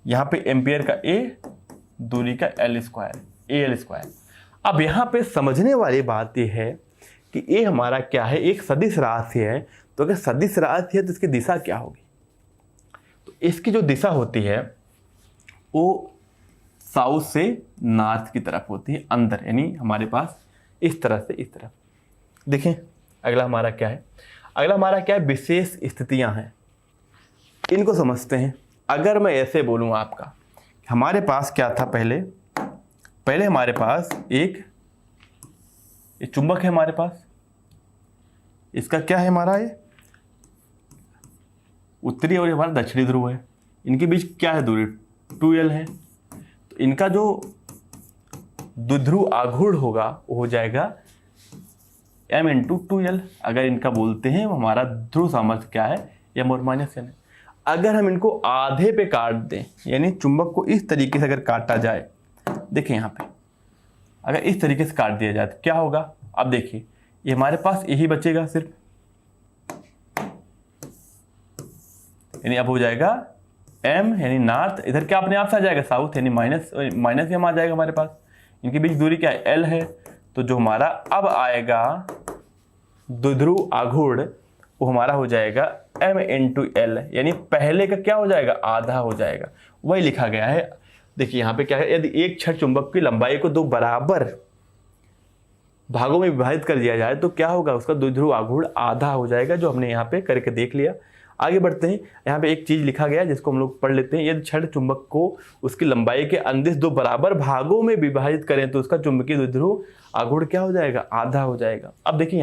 यहाँ पे एम्पियर का ए, दूरी का L square, A L square. अब यहाँ पे समझने वाली बात यह है कि ए हमारा क्या है? एक सदिश राशि है। तो अगर सदिश राशि है तो इसकी दिशा क्या होगी? तो इसकी जो दिशा होती है वो साउथ से नॉर्थ की तरफ होती है, अंदर, यानी हमारे पास इस तरह से इस तरफ। देखें अगला हमारा क्या है? अगला हमारा क्या है? विशेष स्थितियां हैं, इनको समझते हैं। अगर मैं ऐसे बोलूं आपका, हमारे पास क्या था? पहले हमारे पास एक चुंबक है, हमारे पास इसका क्या है? हमारा ये उत्तरी और हमारा दक्षिणी ध्रुव है। इनके बीच क्या है दूरी? 2l है। तो इनका जो द्विध्रुव आघूर्ण होगा वो हो जाएगा m × 2l। अगर इनका बोलते हैं हमारा ध्रुव सामर्थ्य क्या है? m और माइनस n है। अगर हम इनको आधे पे काट दें, यानी चुंबक को इस तरीके से अगर काटा जाए, देखिए यहाँ पे अगर इस तरीके से काट दिया जाए तो क्या होगा? अब देखिए ये हमारे पास यही बचेगा सिर्फ, यानी अब हो जाएगा m यानी नॉर्थ, इधर क्या अपने आप से आ जाएगा? साउथ, यानी माइनस m आ जाएगा हमारे पास। इनके बीच दूरी क्या है? l है। तो जो हमारा अब आएगा द्विध्रुव आघूर्ण वो हमारा हो जाएगा m × l, यानी पहले का क्या हो जाएगा? आधा हो जाएगा। वही लिखा गया है। देखिए यहाँ पे क्या है? यदि एक क्षण चुंबक की लंबाई को दो बराबर भागों में विभाजित कर दिया जाए तो क्या होगा? उसका द्विध्रुव आघूर्ण आधा हो जाएगा, जो हमने यहाँ पे करके देख लिया। आगे बढ़ते हैं। यहाँ पे एक चीज लिखा गया है जिसको हम लोग पढ़ लेते हैं। यदि क्षण चुंबक को उसकी लंबाई के अंदिश दो बराबर भागों में विभाजित करें तो उसका चुंबकीय द्विध्रुव आघूर्ण क्या हो जाएगा, आधा हो जाएगा। अब देखिए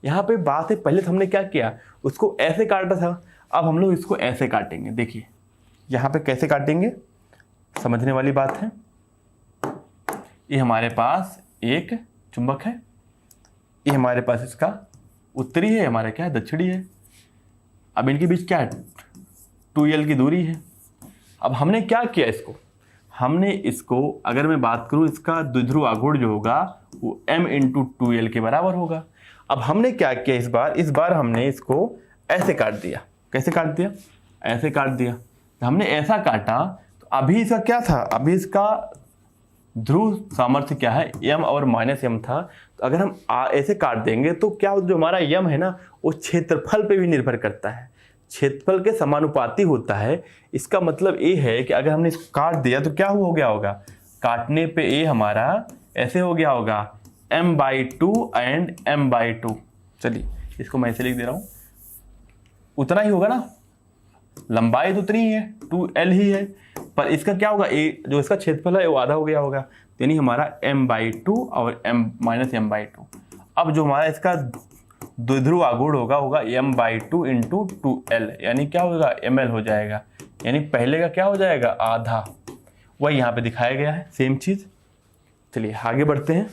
यहाँ पे बात है, पहले तो हमने क्या किया, उसको ऐसे काटा था, अब हम लोग इसको ऐसे काटेंगे। देखिए यहाँ पे कैसे काटेंगे, समझने वाली बात है। ये हमारे पास एक चुंबक है, ये हमारे पास इसका उत्तरी है, हमारा क्या है दक्षिणी है। अब इनके बीच क्या है, 2l की दूरी है। अब हमने क्या किया, हमने इसको अगर मैं बात करूं, इसका द्विध्रुव आघूर्ण जो होगा वो m × 2l के बराबर होगा। अब हमने क्या किया, इस बार हमने इसको ऐसे काट दिया। कैसे काट दिया, ऐसे काट दिया। तो हमने ऐसा काटा तो अभी इसका क्या था, अभी इसका ध्रुव सामर्थ्य क्या है, m और -m था। तो अगर हम ऐसे काट देंगे तो क्या जो हमारा m है ना, वो क्षेत्रफल पे भी निर्भर करता है, क्षेत्रफल के समानुपाती होता है। इसका मतलब ये है कि अगर हमने इसको काट दिया तो क्या हो गया होगा, काटने पे ये हमारा ऐसे हो गया होगा m/2 एंड m/2। चलिए इसको मैं ऐसे लिख दे रहा हूँ, उतना ही होगा ना, लंबाई तो उतनी ही है, 2l ही है, पर इसका क्या होगा, जो इसका क्षेत्रफल है वो आधा हो गया होगा, यानी हमारा m/2 और m/2। अब जो हमारा इसका द्विध्रुव आघूर्ण होगा m/2 × 2l, यानी क्या होगा, ml हो जाएगा, यानी पहले का क्या हो जाएगा, आधा। वही यहाँ पे दिखाया गया है, सेम चीज। चलिए आगे बढ़ते हैं,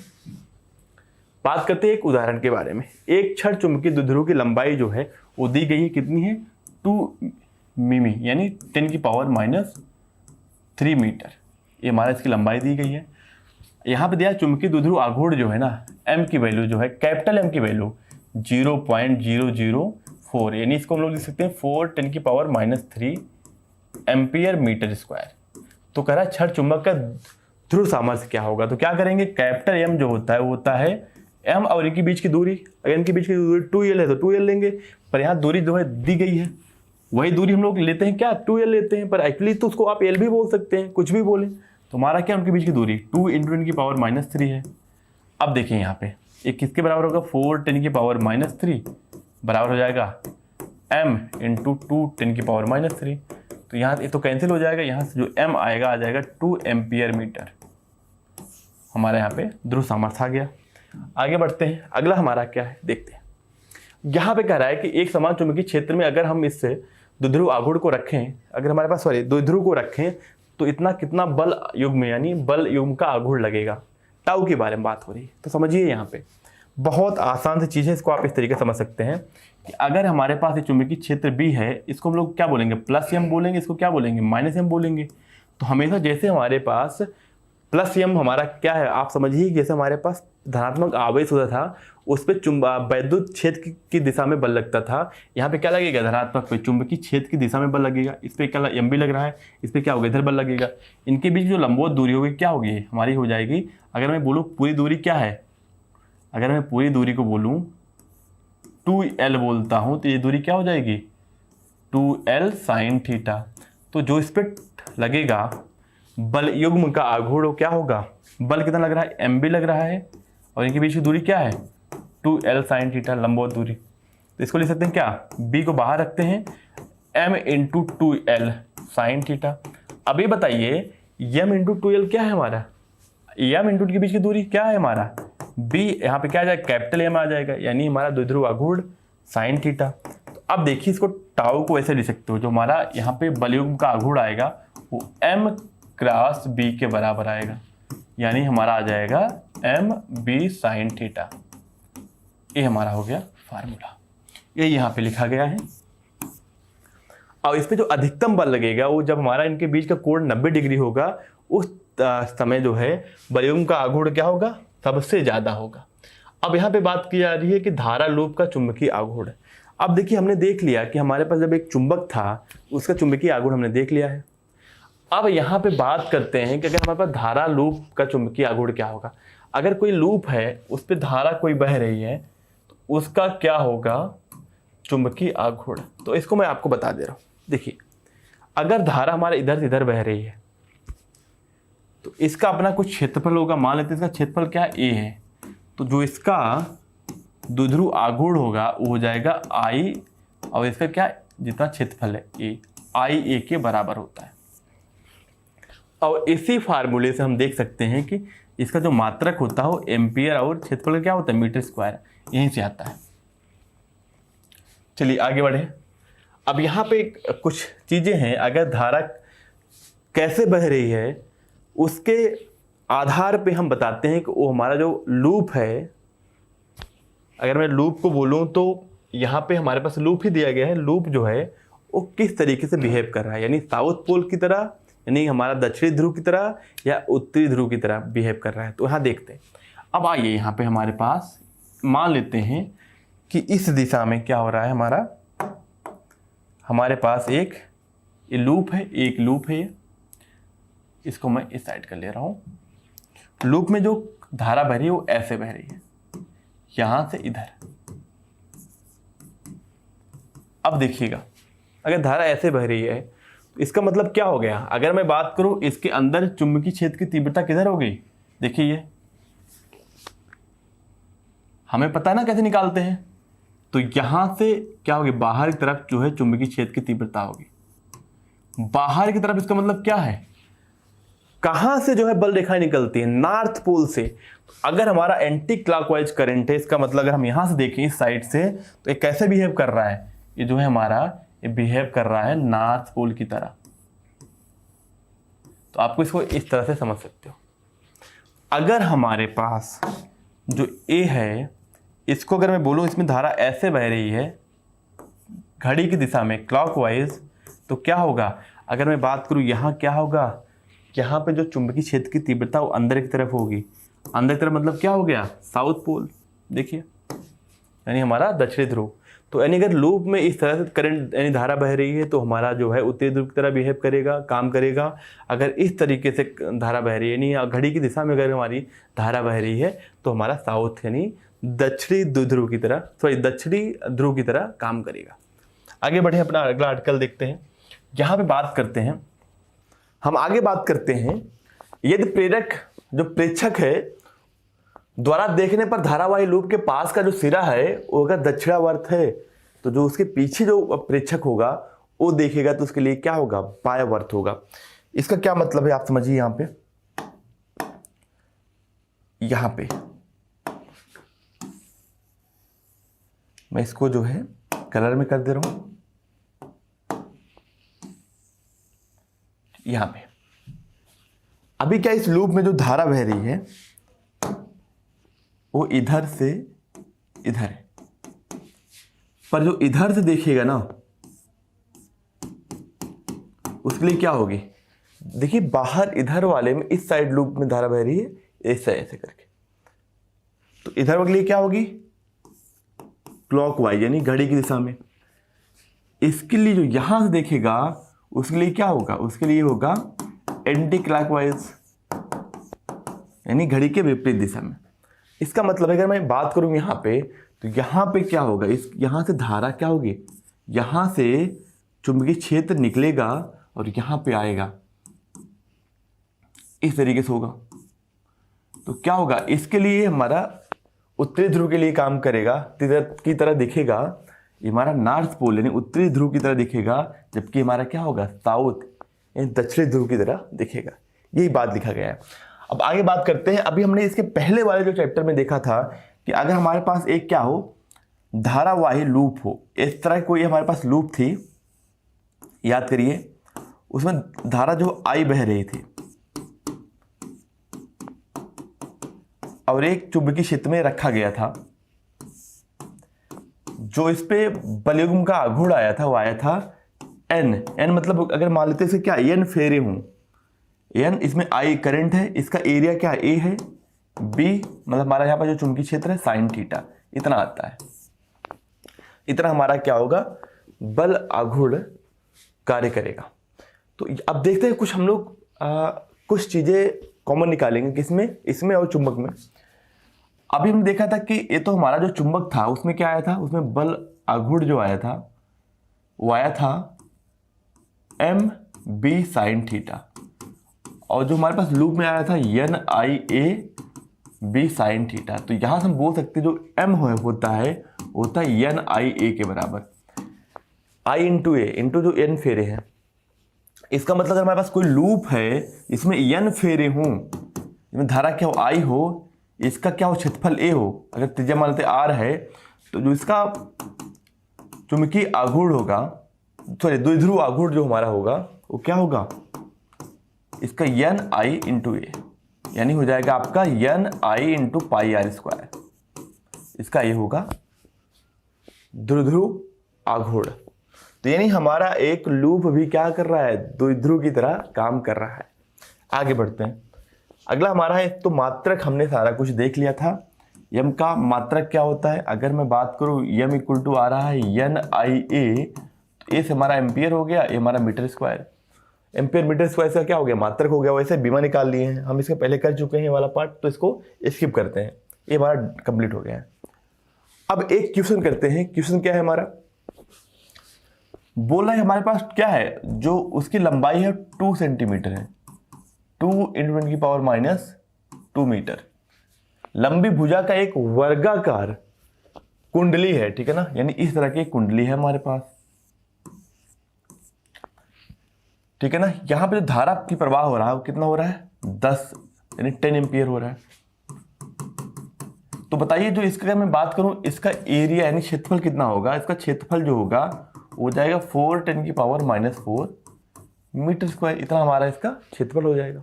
बात करते हैं एक उदाहरण के बारे में। एक क्षण चुंबकीय द्विध्रुव की लंबाई जो है वो दी गई है, कितनी है, 2 मिमी, यानी 10⁻³ मीटर। ये हमारा इसकी लंबाई दी गई है। यहाँ पे दिया चुंबकीय द्विध्रुव आघूर्ण जो है ना, m की वैल्यू जो है, कैपिटल M की वैल्यू 0.004, यानी इसको हम लोग लिख सकते हैं 4×10⁻³ एम्पियर मीटर स्क्वायर। तो कह रहा है क्षण चुंबक का ध्रुव सामर्थ्य क्या होगा। तो क्या करेंगे, कैपिटल M जो होता है वो होता है m और इनके बीच की दूरी। अगर इनके बीच की दूरी 2l है तो 2l लेंगे, पर यहाँ दूरी जो है दी गई है, वही दूरी हम लोग लेते हैं क्या, 2l लेते हैं, पर एक्चुअली तो उसको आप l भी बोल सकते हैं, कुछ भी बोले। तो हमारा क्या, उनके बीच की दूरी 2 × 10⁻³ है। अब देखिए यहाँ पे एक किसके बराबर होगा, 4×10⁻³ बराबर हो जाएगा m × 2×10⁻³। तो यहाँ ये तो कैंसिल हो जाएगा, यहाँ से जो m आएगा आ जाएगा 2 एम्पियर मीटर। हमारे यहाँ पे ध्रुव सामर्थ्य आ गया। आगे बढ़ते हैं, अगला हमारा क्या है देखते हैं। यहाँ पे कह रहा है कि एक समान चुंबकीय क्षेत्र में अगर हम इससे द्विध्रुव आघूर्ण को रखें, अगर हमारे पास द्विध्रुव को रखें तो इतना कितना बल युग्म, यानी बल युग्म का आघूर्ण लगेगा। टाउ के बारे में बात हो रही है, तो समझिए यहाँ पे बहुत आसान सी चीज़ है, इसको आप इस तरीके से समझ सकते हैं कि अगर हमारे पास एक चुंबकीय क्षेत्र B है, इसको हम लोग क्या बोलेंगे, +m बोलेंगे, इसको क्या बोलेंगे, -m बोलेंगे। तो हमेशा जैसे हमारे पास +m हमारा क्या है, आप समझिए जैसे हमारे पास धनात्मक आवेश होता था, उस पर वैद्युत क्षेत्र की दिशा में बल लगता था। यहाँ पे क्या लगेगा, धनात्मक पे चुंबकीय क्षेत्र की दिशा में बल लगेगा। इस पर क्या m भी लग रहा है, इस पर क्या होगा, इधर बल लगेगा। इनके बीच जो लंबवत दूरी होगी क्या होगी, हमारी हो जाएगी, अगर मैं बोलूँ पूरी दूरी क्या है, अगर मैं पूरी दूरी को बोलूँ 2l बोलता हूँ, तो ये दूरी क्या हो जाएगी, 2l sin θ। तो जो इस पर लगेगा बल युग्म का आघूर्ण क्या होगा, बल कितना लग रहा है, m भी लग रहा है, और इनके बीच की दूरी क्या है, 2l sin θ, लंबवत दूरी। तो इसको लिख सकते हैं क्या, b को बाहर रखते हैं, m × 2l sin θ। अभी बताइए m × 2l क्या है हमारा, m × के बीच की दूरी क्या है हमारा, b, यहाँ पे क्या आ जाएगा, कैपिटल M आ जाएगा, यानी हमारा द्विध्रुव आघूर्ण sin θ। तो अब देखिए इसको टाउ को ऐसे लिख सकते हो, जो हमारा यहाँ पे बलयुग्म का आघूर्ण आएगा वो m × b के बराबर आएगा, यानी हमारा आ जाएगा mb sin θ। ये हमारा हो गया फार्मूला, ये यहाँ पे लिखा गया है। और इस पे जो अधिकतम बल लगेगा वो जब हमारा इनके बीच का कोण 90 डिग्री होगा, उस समय जो है बलयुग्म का आघूर्ण क्या होगा, सबसे ज्यादा होगा। अब यहाँ पे बात की जा रही है कि धारा लूप का चुंबकीय आघूर्ण। अब देखिए हमने देख लिया कि हमारे पास जब एक चुंबक था उसका चुंबकीय आघूर्ण हमने देख लिया है। अब यहाँ पे बात करते हैं कि अगर हमारे पास धारा लूप का चुंबकीय आघूर्ण क्या होगा। अगर कोई लूप है उस पर धारा कोई बह रही है तो उसका क्या होगा, चुंबकीय आघूर्ण। तो इसको मैं आपको बता दे रहा हूँ। देखिए अगर धारा हमारे इधर से इधर बह रही है तो इसका अपना कुछ क्षेत्रफल होगा, मान लेते हैं इसका क्षेत्रफल क्या A है, तो जो इसका द्विध्रुव आघूर्ण होगा वो हो जाएगा I, और इसका क्या जितना क्षेत्रफल है ए आई ए के बराबर होता है। और इसी फार्मूले से हम देख सकते हैं कि इसका जो मात्रक होता है वो एम्पियर और क्षेत्रफल क्या होता है मीटर स्क्वायर, यहीं से आता है। चलिए आगे बढ़े। अब यहाँ पे कुछ चीज़ें हैं, अगर धारा कैसे बह रही है उसके आधार पे हम बताते हैं कि वो हमारा जो लूप है, अगर मैं लूप को बोलूँ तो यहाँ पे हमारे पास लूप ही दिया गया है। लूप जो है वो किस तरीके से बिहेव कर रहा है, यानी साउथ पोल की तरह, यानी हमारा दक्षिणी ध्रुव की तरह या उत्तरी ध्रुव की तरह बिहेव कर रहा है। तो यहाँ देखते हैं। अब आइए यहाँ पे हमारे पास मान लेते हैं कि इस दिशा में क्या हो रहा है, हमारे पास एक लूप है, एक लूप है। इसको मैं इस साइड कर ले रहा हूँ। लूप में जो धारा बह रही है वो ऐसे बह रही है, यहां से इधर। अब देखिएगा, अगर धारा ऐसे बह रही है तो इसका मतलब क्या हो गया, अगर मैं बात करूं इसके अंदर चुंबकीय क्षेत्र की तीव्रता किधर हो गई, देखिए ये हमें पता है ना कैसे निकालते हैं। तो यहां से क्या होगी, बाहर की तरफ जो है चुंबकीय क्षेत्र की तीव्रता होगी। बाहर की तरफ इसका मतलब क्या है, कहां से जो है बल रेखाएं निकलती है, नॉर्थ पोल से। अगर हमारा एंटी क्लॉकवाइज करंट है, इसका मतलब अगर हम यहां से देखें इस साइड से, तो ये कैसे बिहेव कर रहा है, ये जो है हमारा ये बिहेव कर रहा है नॉर्थ पोल की तरह। तो आपको इसको इस तरह से समझ सकते हो। अगर हमारे पास जो ए है, इसको अगर मैं बोलूं इसमें धारा ऐसे बह रही है घड़ी की दिशा में क्लॉकवाइज, तो क्या होगा, अगर मैं बात करूं यहां क्या होगा, यहाँ पे जो चुंबकीय क्षेत्र की तीव्रता वो अंदर की तरफ होगी। अंदर की तरफ मतलब क्या हो गया, साउथ पोल, देखिए यानी हमारा दक्षिणी ध्रुव। तो यानी अगर लूप में इस तरह से करंट यानी धारा बह रही है तो हमारा जो है उत्तरी ध्रुव की तरह बिहेव करेगा, काम करेगा। अगर इस तरीके से धारा बह रही है यानी घड़ी की दिशा में अगर हमारी धारा बह रही है तो हमारा साउथ यानी दक्षिणी ध्रुव की तरह, दक्षिणी ध्रुव की तरह काम करेगा। आगे बढ़े, अपना अगला आर्टिकल देखते हैं। यहाँ पे बात करते हैं, हम आगे बात करते हैं, यदि प्रेरक जो प्रेक्षक है द्वारा देखने पर धारावाही लूप के पास का जो सिरा है वो अगर दक्षिणावर्त है, तो जो उसके पीछे जो प्रेक्षक होगा वो देखेगा तो उसके लिए क्या होगा, बायावर्त होगा। इसका क्या मतलब है आप समझिए। यहां पे मैं इसको जो है कलर में कर दे रहा हूं। यहां पे अभी क्या, इस लूप में जो धारा बह रही है वो इधर से इधर है, पर जो इधर से देखिएगा ना उसके लिए क्या होगी, देखिए बाहर इधर वाले में इस साइड लूप में धारा बह रही है ऐसे ऐसे करके, तो इधर वाले लिए क्या होगी, क्लॉकवाइज यानी घड़ी की दिशा में। इसके लिए जो यहां से देखेगा उसके लिए क्या होगा, उसके लिए होगा एंटी क्लॉकवाइज यानी घड़ी के विपरीत दिशा में। इसका मतलब अगर मैं बात करूं यहां पे, तो यहां पे क्या होगा, इस यहां से धारा क्या होगी, यहां से चुंबकीय क्षेत्र निकलेगा और यहां पे आएगा, इस तरीके से होगा। तो क्या होगा, इसके लिए हमारा उत्तरी ध्रुव के लिए काम करेगा, की तरह दिखेगा, हमारा नॉर्थ पोल यानी उत्तरी ध्रुव की तरह दिखेगा, जबकि हमारा क्या होगा, साउथ यानी दक्षिणी ध्रुव की तरह दिखेगा। यही बात लिखा गया है। अब आगे बात करते हैं। अभी हमने इसके पहले वाले जो चैप्टर में देखा था कि अगर हमारे पास एक क्या हो, धारावाही लूप हो, इस तरह कोई हमारे पास लूप थी, याद करिए, उसमें धारा जो आई बह रही थी और एक चुंबकीय क्षेत्र में रखा गया था, जो इस पे बलयुग्म का आघूर्ण आया था वो आया था एन मतलब अगर मान लेते हैं क्या, एन फेरे हूं, एन इसमें आई करंट है, इसका एरिया क्या ए है, बी मतलब हमारा यहाँ पर जो चुंबकीय क्षेत्र है साइन थीटा, इतना आता है। इतना हमारा क्या होगा, बल आघूर्ण कार्य करेगा। तो अब देखते हैं कुछ हम लोग कुछ चीजें कॉमन निकालेंगे, किसमें, इसमें और चुंबक में। अभी हमने देखा था कि ये तो हमारा जो चुंबक था उसमें क्या आया था, उसमें बल आघूर्ण जो आया था वो आया था एम बी साइन थीटा, और जो हमारे पास लूप में आया था N I A B sine theta. तो यहां से हम बोल सकते हैं जो एम होता है एन आई ए के बराबर। आई इंटू ए इंटू जो n फेरे हैं, इसका मतलब अगर हमारे पास कोई लूप है इसमें n फेरे हों, इसमें धारा क्या हो आई हो, इसका क्या हो क्षेत्रफल a हो, अगर त्रिज्या मान लेते r है तो जो इसका चुंबकीय आघूर्ण होगा, सॉरी द्विध्रुव आघूर्ण जो हमारा होगा वो क्या होगा, इसका n i इंटू ए, यानी हो जाएगा आपका n i into pi R square, इसका ये होगा द्विध्रुव आघूर्ण। तो यानी हमारा एक लूप भी क्या कर रहा है, द्विध्रुव की तरह काम कर रहा है। आगे बढ़ते हैं, अगला हमारा है, तो मात्रक हमने सारा कुछ देख लिया था। यम का मात्रक क्या होता है, अगर मैं बात करूं यम इक्वल टू आ रहा है n i a, तो ए से हमारा एम्पियर हो गया, ए हमारा meter square, ampere meter square से क्या हो गया, मात्रक हो गया। वैसे बीमा निकाल लिए हैं हम, इसके पहले कर चुके हैं ये वाला पार्ट, तो इसको स्किप करते हैं, ये हमारा कंप्लीट हो गया है। अब एक क्वेश्चन करते हैं, क्वेश्चन क्या है हमारा, बोला है हमारे पास क्या है, जो उसकी लंबाई है 2 सेंटीमीटर है, 2 इंटू 10 की पावर माइनस 2 मीटर, लंबी भुजा का एक वर्गाकार कुंडली है, ठीक है ना, यानी इस तरह की कुंडली है हमारे पास, ठीक है ना। यहां पे जो धारा की प्रवाह हो रहा है वो कितना हो रहा है, 10 यानी 10 एम्पियर हो रहा है। तो बताइए जो इसका अगर मैं बात करूं, इसका एरिया यानी क्षेत्रफल कितना होगा, इसका क्षेत्रफल जो होगा हो जाएगा 4 10 की पावर माइनस 4 मीटर स्क्वायर, इतना हमारा इसका क्षेत्रफल हो जाएगा।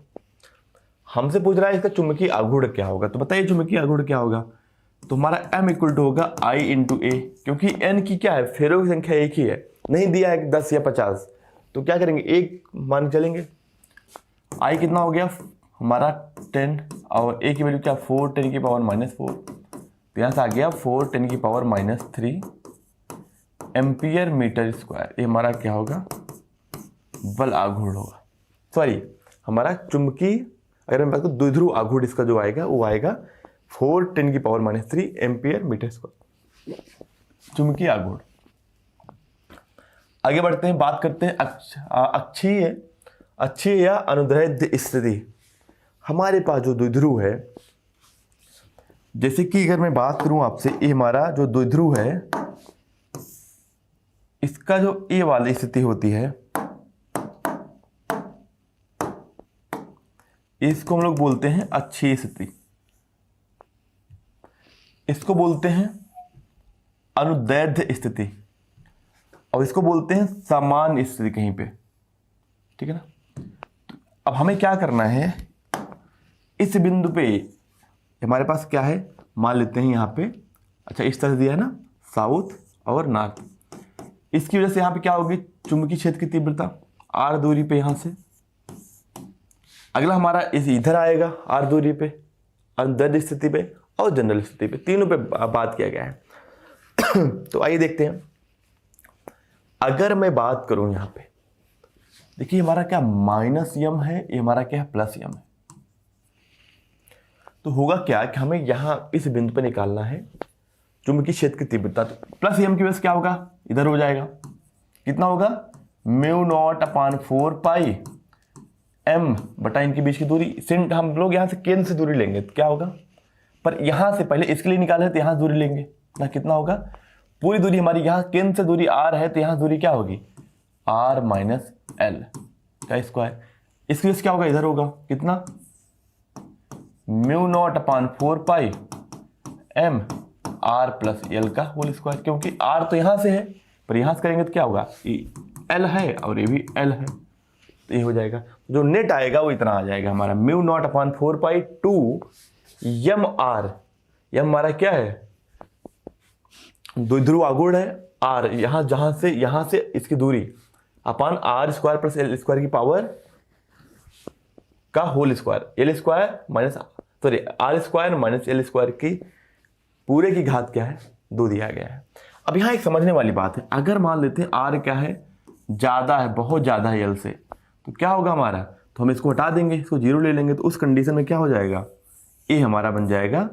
हमसे पूछ रहा है इसका चुंबकीय आघूर्ण क्या होगा, तो बताइए चुंबकीय आघूर्ण क्या होगा, तो हमारा m इक्वल टू होगा I इंटू ए, क्योंकि n की क्या है, फेरों की संख्या एक ही है, नहीं दिया है 10 या 50, तो क्या करेंगे एक मान चलेंगे। I कितना हो गया हमारा 10 और a की वैल्यू क्या 4 10 की पावर माइनस 4, तो यहाँ से आ गया 4 10 की power minus 3 ampere meter square, ये हमारा क्या होगा, बल आघूर्ण होगा, सॉरी हमारा चुंबकीय, अगर मैं बात करूँ द्विध्रुव आघूर्ण इसका जो आएगा वो आएगा 4 10 की power minus 3 ampere meter square, चुंबकीय आघूर्ण। आगे बढ़ते हैं, बात करते हैं अक्षीय या अनुदैर्ध्य स्थिति। हमारे पास जो द्विध्रुव है, जैसे कि अगर मैं बात करूं आपसे, ये हमारा जो द्विध्रुव है इसका जो ए वाली स्थिति होती है, इसको हम लोग बोलते हैं अक्षीय स्थिति, इसको बोलते हैं अनुदैर्ध्य स्थिति, और इसको बोलते हैं सामान्य स्थिति कहीं पे, ठीक है ना। अब हमें क्या करना है, इस बिंदु पे हमारे पास क्या है, मान लेते हैं यहाँ पे, अच्छा इस तरह दिया है ना, साउथ और नॉर्थ, इसकी वजह से यहाँ पे क्या होगी, चुंबकीय क्षेत्र की तीव्रता r दूरी पे यहाँ से, अगला हमारा इस इधर आएगा r दूरी पे, अनुदैर्ध्य स्थिति पे और जनरल स्थिति पे, तीनों पे बात किया गया है। तो आइए देखते हैं, अगर मैं बात करूं यहाँ पे, देखिए हमारा क्या माइनस यम है, ये हमारा क्या है प्लस यम है, तो होगा क्या कि हमें यहाँ इस बिंदु पे निकालना है चुंबकीय क्षेत्र की तीव्रता, तो प्लस यम की वजह से क्या होगा, इधर हो जाएगा, कितना होगा म्यू नॉट अपान 4 पाई m बटा इनके बीच की दूरी, सिंट हम लोग यहाँ से केंद्र से दूरी लेंगे तो क्या होगा, पर यहाँ से पहले इसके लिए निकाले तो यहाँ दूरी लेंगे ना, कितना होगा, पूरी दूरी हमारी यहाँ केंद्र से दूरी r है, तो यहाँ दूरी क्या होगी r माइनस एल का स्क्वायर, इसकी वजह से क्या होगा, इधर होगा कितना म्यू नॉट अपान 4 पाई m r प्लस एल का होल स्क्वायर, क्योंकि r तो यहाँ से है पर यहाँ से करेंगे तो क्या होगा, एल है और ये भी एल है, तो ये हो जाएगा, जो नेट आएगा वो इतना आ जाएगा हमारा म्यू नॉट अपान 4 पाई 2 यम आर, यम हमारा क्या है द्विध्रुव आघूर्ण है, आर यहाँ से इसकी दूरी अपान R square plus L square की पावर का whole square, L square minus sorry R square minus L square की पूरे की घात क्या है 2 दिया गया है। अब यहाँ एक समझने वाली बात है, अगर मान लेते हैं आर क्या है ज्यादा है, बहुत ज्यादा है एल से, तो क्या होगा हमारा, तो हम इसको हटा देंगे, इसको 0 ले लेंगे, तो उस कंडीशन में क्या हो जाएगा, ए हमारा बन जाएगा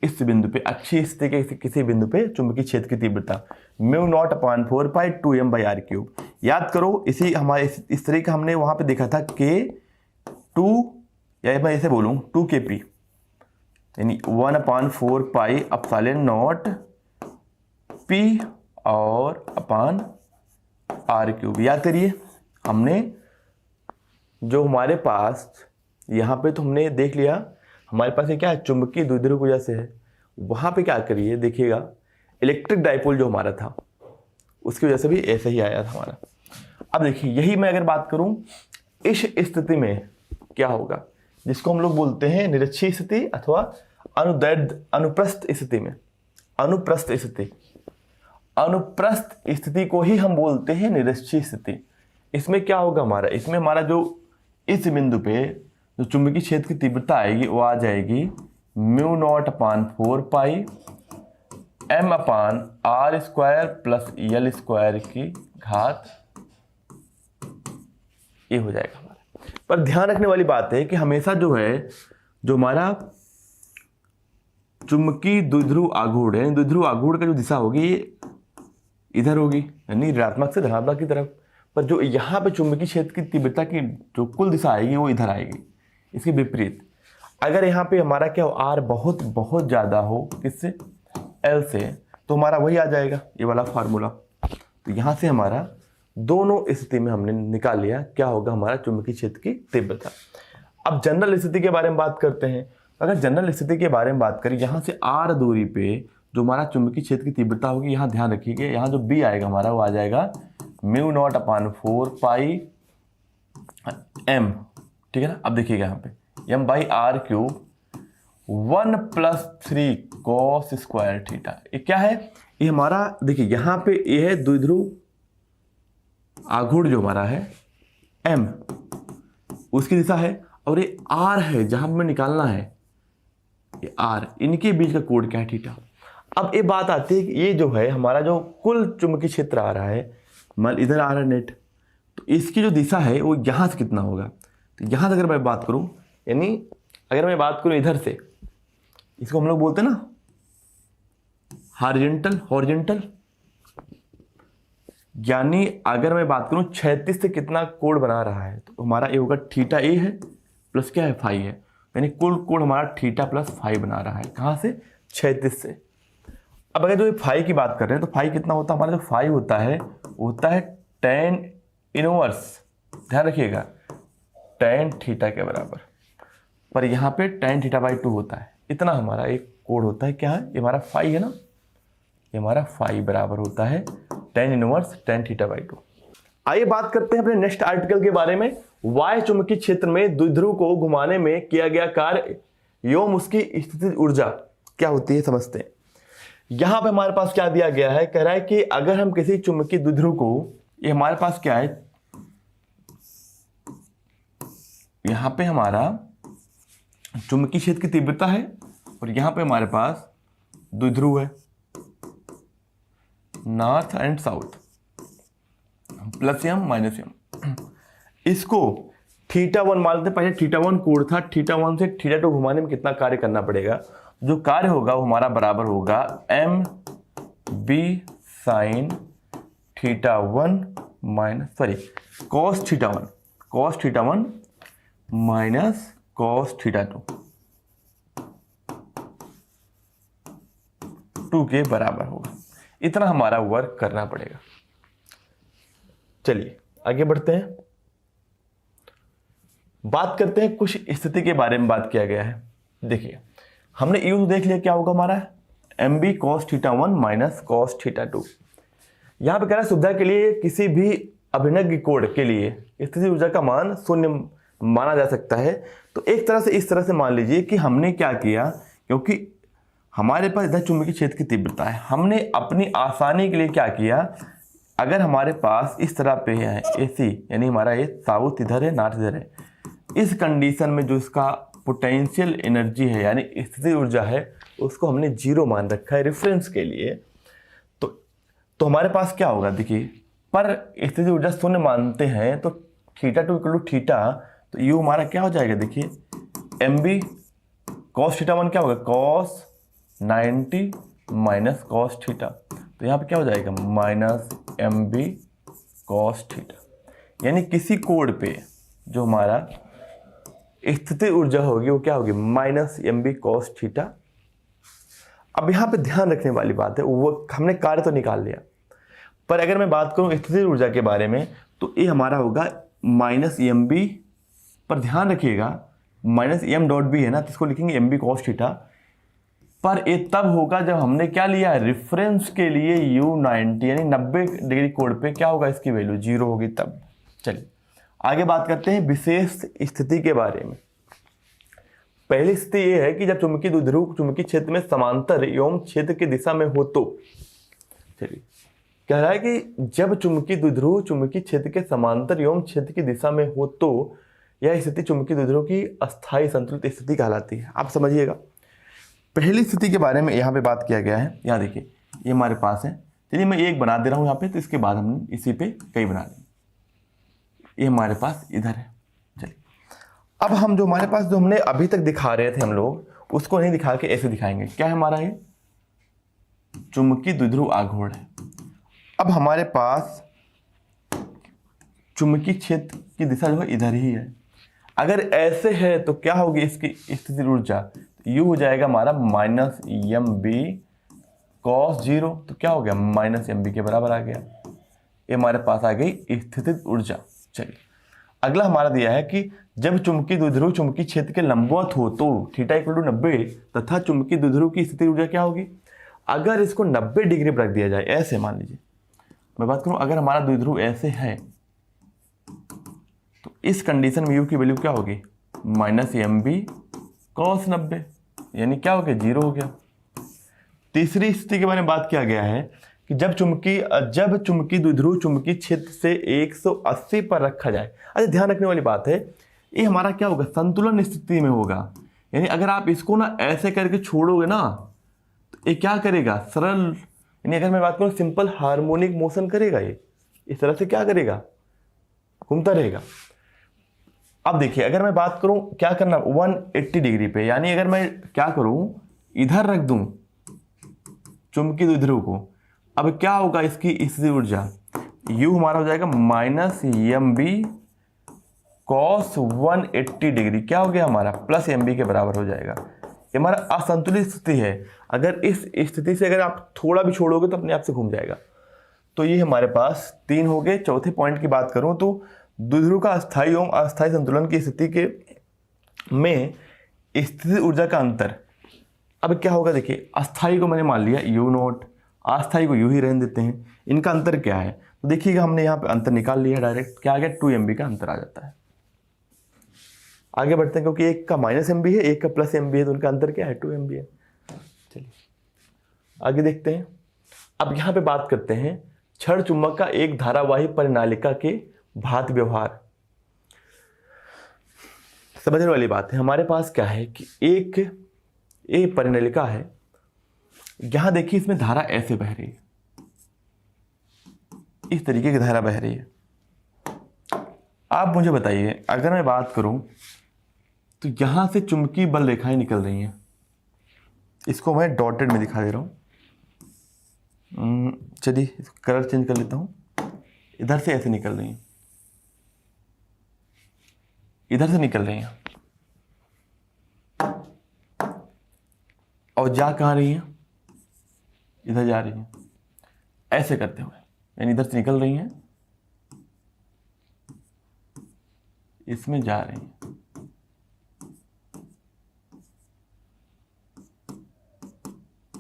इस बिंदु पे अक्षीय स्थिति के किसी बिंदु पे चुंबकीय क्षेत्र की तीव्रता mu naught upon 4 pi 2m by R cube. याद करो इसी हमारे इस तरह का हमने वहां पे देखा था K2 या मैं ऐसे बोलूं 2kp यानी 1/4 पाई अपसाइलन नॉट p और अपान r³ याद करिए, हमने जो हमारे पास यहाँ पे तो हमने देख लिया हमारे पास ये क्या है, चुंबकीय द्विध्रुव की वजह से है। वहाँ पे क्या करिए देखिएगा, इलेक्ट्रिक डाइपोल जो हमारा था उसकी वजह से भी ऐसे ही आया था हमारा। अब देखिए यही मैं अगर बात करूं, इस स्थिति में क्या होगा, जिसको हम लोग बोलते हैं निरक्षीय स्थिति अथवा अनुप्रस्थ स्थिति में, अनुप्रस्थ स्थिति को ही हम बोलते हैं निरक्षीय स्थिति। इसमें क्या होगा हमारा, इसमें हमारा जो इस बिंदु पे जो चुंबकीय क्षेत्र की तीव्रता आएगी वो आ जाएगी μ0/4 पाई m/r² प्लस l² की घात ये हो जाएगा हमारा। पर ध्यान रखने वाली बात है कि हमेशा जो है, जो हमारा चुंबकीय द्विध्रुव आघूर्ण है, द्विध्रुव आघूर्ण का जो दिशा होगी ये इधर होगी, यानी ऋणात्मक से धनात्मक की तरफ। पर जो यहाँ पे चुंबकीय क्षेत्र की तीव्रता की जो कुल दिशा आएगी वो इधर आएगी, इसके विपरीत। अगर यहाँ पे हमारा क्या हो, आर बहुत बहुत ज़्यादा हो किससे, एल से, तो हमारा वही आ जाएगा ये वाला फार्मूला। तो यहाँ से हमारा दोनों स्थिति में हमने निकाल लिया क्या होगा हमारा चुंबकीय क्षेत्र की तीव्रता। अब जनरल स्थिति के बारे में बात करते हैं। अगर जनरल स्थिति के बारे में बात करें, यहाँ से आर दूरी पे जो हमारा चुंबकीय क्षेत्र की तीव्रता होगी, यहाँ ध्यान रखिएगा, यहाँ जो बी आएगा हमारा वो आ जाएगा μ0/4 पाई m, ठीक है ना। अब देखिएगा यहाँ पे m/r³ 1+3 cos² थीटा, ये क्या है, ये हमारा देखिए यहाँ पे ये है द्विध्रुव आघूर्ण जो हमारा है m, उसकी दिशा है, और ये r है जहां हमें निकालना है, ये r, इनके बीच का कोण क्या है, थीटा। अब ये बात आती है कि ये जो है हमारा जो कुल चुंबकीय क्षेत्र आ रहा है, मान इधर आ रहा है नेट, तो इसकी जो दिशा है वो यहाँ से कितना होगा। तो यहाँ से अगर मैं बात करूँ, यानी अगर मैं बात करूँ इधर से, इसको हम लोग बोलते हैं ना हॉरिजॉन्टल, यानी अगर मैं बात करूँ क्षैतिज से कितना कोण बना रहा है, तो हमारा ये होगा थीटा ए है प्लस क्या है फाई है, यानी कुल कोण हमारा थीटा प्लस फाई बना रहा है। कहाँ से, क्षैतिज से। अब अगर जो फाई की बात कर रहे हैं तो फाई कितना होता है हमारा, जो फाई होता है tan इनवर्स, ध्यान रखिएगा, tan थीटा के बराबर। पर यहाँ पे tan θ/2 होता है, इतना हमारा एक कोण होता है। क्या है, ये हमारा फाई है ना, ये हमारा फाई बराबर होता है tan इनवर्स tan θ/2। आइए बात करते हैं अपने नेक्स्ट आर्टिकल के बारे में। वाय चुंबकीय क्षेत्र में द्विध्रुव को घुमाने में किया गया कार्य एवं उसकी स्थितिज ऊर्जा क्या होती है, समझते हैं। यहां पे हमारे पास क्या दिया गया है, कह रहा है कि अगर हम किसी चुंबकीय द्विध्रुव को, ये हमारे पास क्या है, यहां पे हमारा चुंबकीय क्षेत्र की तीव्रता है और यहां पे हमारे पास द्विध्रुव है, north and south, +m -m। इसको θ1 मान लेते हैं। पहले θ1 कोण था, θ1 से θ2 घुमाने में कितना कार्य करना पड़ेगा, जो कार्य होगा वो हमारा बराबर होगा mb sin θ1 cos θ1 minus cos θ2 2 के बराबर होगा। इतना हमारा वर्क करना पड़ेगा। चलिए आगे बढ़ते हैं, बात करते हैं कुछ स्थिति के बारे में बात किया गया है। देखिए हमने यू देख लिया, क्या होगा हमारा mb cos θ1 माइनस cos θ2। यहां पे कह रहा है सुविधा के लिए किसी भी अभिनज्ञ कोण के लिए स्थिति ऊर्जा का मान 0 माना जा सकता है। तो एक तरह से इस तरह से मान लीजिए कि हमने क्या किया, क्योंकि हमारे पास इधर चुंबकीय क्षेत्र की तीव्रता है, हमने अपनी आसानी के लिए क्या किया, अगर हमारे पास इस तरह पे है AC, यानी हमारा ये साउथ इधर है नॉर्थ इधर है, इस कंडीशन में जो इसका पोटेंशियल एनर्जी है यानी स्थिति ऊर्जा है उसको हमने 0 मान रखा है रेफरेंस के लिए। तो हमारे पास क्या होगा, देखिए पर स्थिति ऊर्जा 0 मानते हैं तो θ2 = थीटा, तो यू हमारा क्या हो जाएगा, देखिए mb cos θ1 क्या होगा, cos 90 माइनस cos θ, तो यहाँ पे क्या हो जाएगा -mb cos θ, यानी किसी कोण पे जो हमारा स्थिति ऊर्जा होगी वो क्या होगी -mb cos θ। अब यहाँ पे ध्यान रखने वाली बात है, वो हमने कार्य तो निकाल लिया, पर अगर मैं बात करूं स्थितिज ऊर्जा के बारे में तो ये हमारा होगा माइनस एम बी, पर ध्यान रखिएगा माइनस एम डॉट बी है ना, तो इसको लिखेंगे एम बी कॉस थीटा, पर ये तब होगा जब हमने क्या लिया है रेफरेंस के लिए U90 यानी 90 डिग्री कोण पे क्या होगा इसकी वैल्यू 0 होगी तब। चलिए आगे बात करते हैं विशेष स्थिति के बारे में। पहली स्थिति ये है कि जब चुंबकीय द्विध्रुव चुंबकीय क्षेत्र में समांतर एवं क्षेत्र की दिशा में हो तो, चलिए कह रहा है कि जब चुंबकीय द्विध्रुव चुंबकीय क्षेत्र के समांतर एवं क्षेत्र की दिशा में हो तो यह स्थिति चुंबकीय द्विध्रुव की अस्थायी संतुलित स्थिति कहलाती है। आप समझिएगा पहली स्थिति के बारे में यहाँ पे बात किया गया है। यहाँ देखिए ये हमारे पास है, चलिए मैं एक बना दे रहा हूँ यहाँ पे, तो इसके बाद हम इसी पे कई बना देंगे। ये हमारे पास इधर है। चलिए अब हम जो हमारे पास जो हमने अभी तक दिखा रहे थे हम लोग उसको नहीं दिखा के ऐसे दिखाएंगे। क्या है हमारा ये चुंबकीय द्विध्रुव आघूर्ण है। अब हमारे पास चुंबकीय क्षेत्र की दिशा जो है इधर ही है। अगर ऐसे है तो क्या होगी इसकी स्थितिज ऊर्जा, यू हो जाएगा हमारा माइनस एम बी कॉस 0, तो क्या हो गया माइनस एम बी के बराबर आ गया। ये हमारे पास आ गई स्थितिज ऊर्जा। चलिए अगला हमारा दिया है कि जब चुंबकीय द्विध्रुव चुंबकीय क्षेत्र के लंबवत हो तो थीटा इक्वल टू 90 तथा चुंबकीय द्विध्रुव की स्थितिज ऊर्जा क्या होगी। अगर इसको 90 डिग्री पर रख दिया जाए, ऐसे मान लीजिए मैं बात करूं, अगर हमारा द्विध्रुव ऐसे है तो इस कंडीशन में यू की वैल्यू क्या होगी माइनस एम बी कॉस 90, यानी क्या हो गया 0 हो गया। तीसरी स्थिति के बारे में बात किया गया है कि जब चुंबकीय द्विध्रुव चुंबकीय क्षेत्र से 180 पर रखा जाए। अच्छा ध्यान रखने वाली बात है ये हमारा क्या होगा संतुलन स्थिति में होगा, यानी अगर आप इसको ना ऐसे करके छोड़ोगे ना तो ये क्या करेगा सरल, यानी अगर मैं बात करूं सिंपल हार्मोनिक मोशन करेगा, ये इस तरह से क्या करेगा घूमता रहेगा। अब देखिए अगर मैं बात करूं क्या करना 180 डिग्री पे, यानी अगर मैं क्या करूं इधर रख दूं चुंबकीय द्विध्रुव को, अब क्या होगा इसकी स्थितिज ऊर्जा U हमारा हो जाएगा minus M B cos 180 degree, क्या हो गया हमारा प्लस एम बी के बराबर हो जाएगा। ये हमारा असंतुलित स्थिति है। अगर इस स्थिति से अगर आप थोड़ा भी छोड़ोगे तो अपने आप से घूम जाएगा। तो ये हमारे पास 3 हो गए। चौथे पॉइंट की बात करूं तो द्विध्रुव का अस्थायी एवं अस्थायी संतुलन की स्थिति के में स्थितिज ऊर्जा का अंतर। अब क्या होगा देखिए अस्थायी को मैंने मान लिया U0, अस्थायी को यू ही रहने देते हैं। इनका अंतर क्या है तो देखिएगा हमने यहाँ पे अंतर निकाल लिया डायरेक्ट, क्या आ गया 2 MB का अंतर आ जाता है। आगे बढ़ते हैं क्योंकि एक का माइनस एम बी है एक का प्लस एम बी है, तो उनका अंतर क्या है 2 MB है। चलिए आगे देखते हैं। अब यहाँ पे बात करते हैं क्षण चुंबक का एक धारावाही परिनालिका के भात व्यवहार। समझने वाली बात है, हमारे पास क्या है कि एक परिनालिका है, यहां देखिए इसमें धारा ऐसे बह रही है, इस तरीके की धारा बह रही है। आप मुझे बताइए अगर मैं बात करूं तो यहां से चुंबकीय बल रेखाएं निकल रही हैं, इसको मैं डॉटेड में दिखा दे रहा हूं। चलिए कलर चेंज कर लेता हूं। इधर से ऐसे निकल रही हैं, इधर से निकल रही हैं और जा कहाँ रही हैं इधर जा रही हैं, ऐसे करते हुए, यानी इधर से निकल रही हैं इसमें जा रही हैं,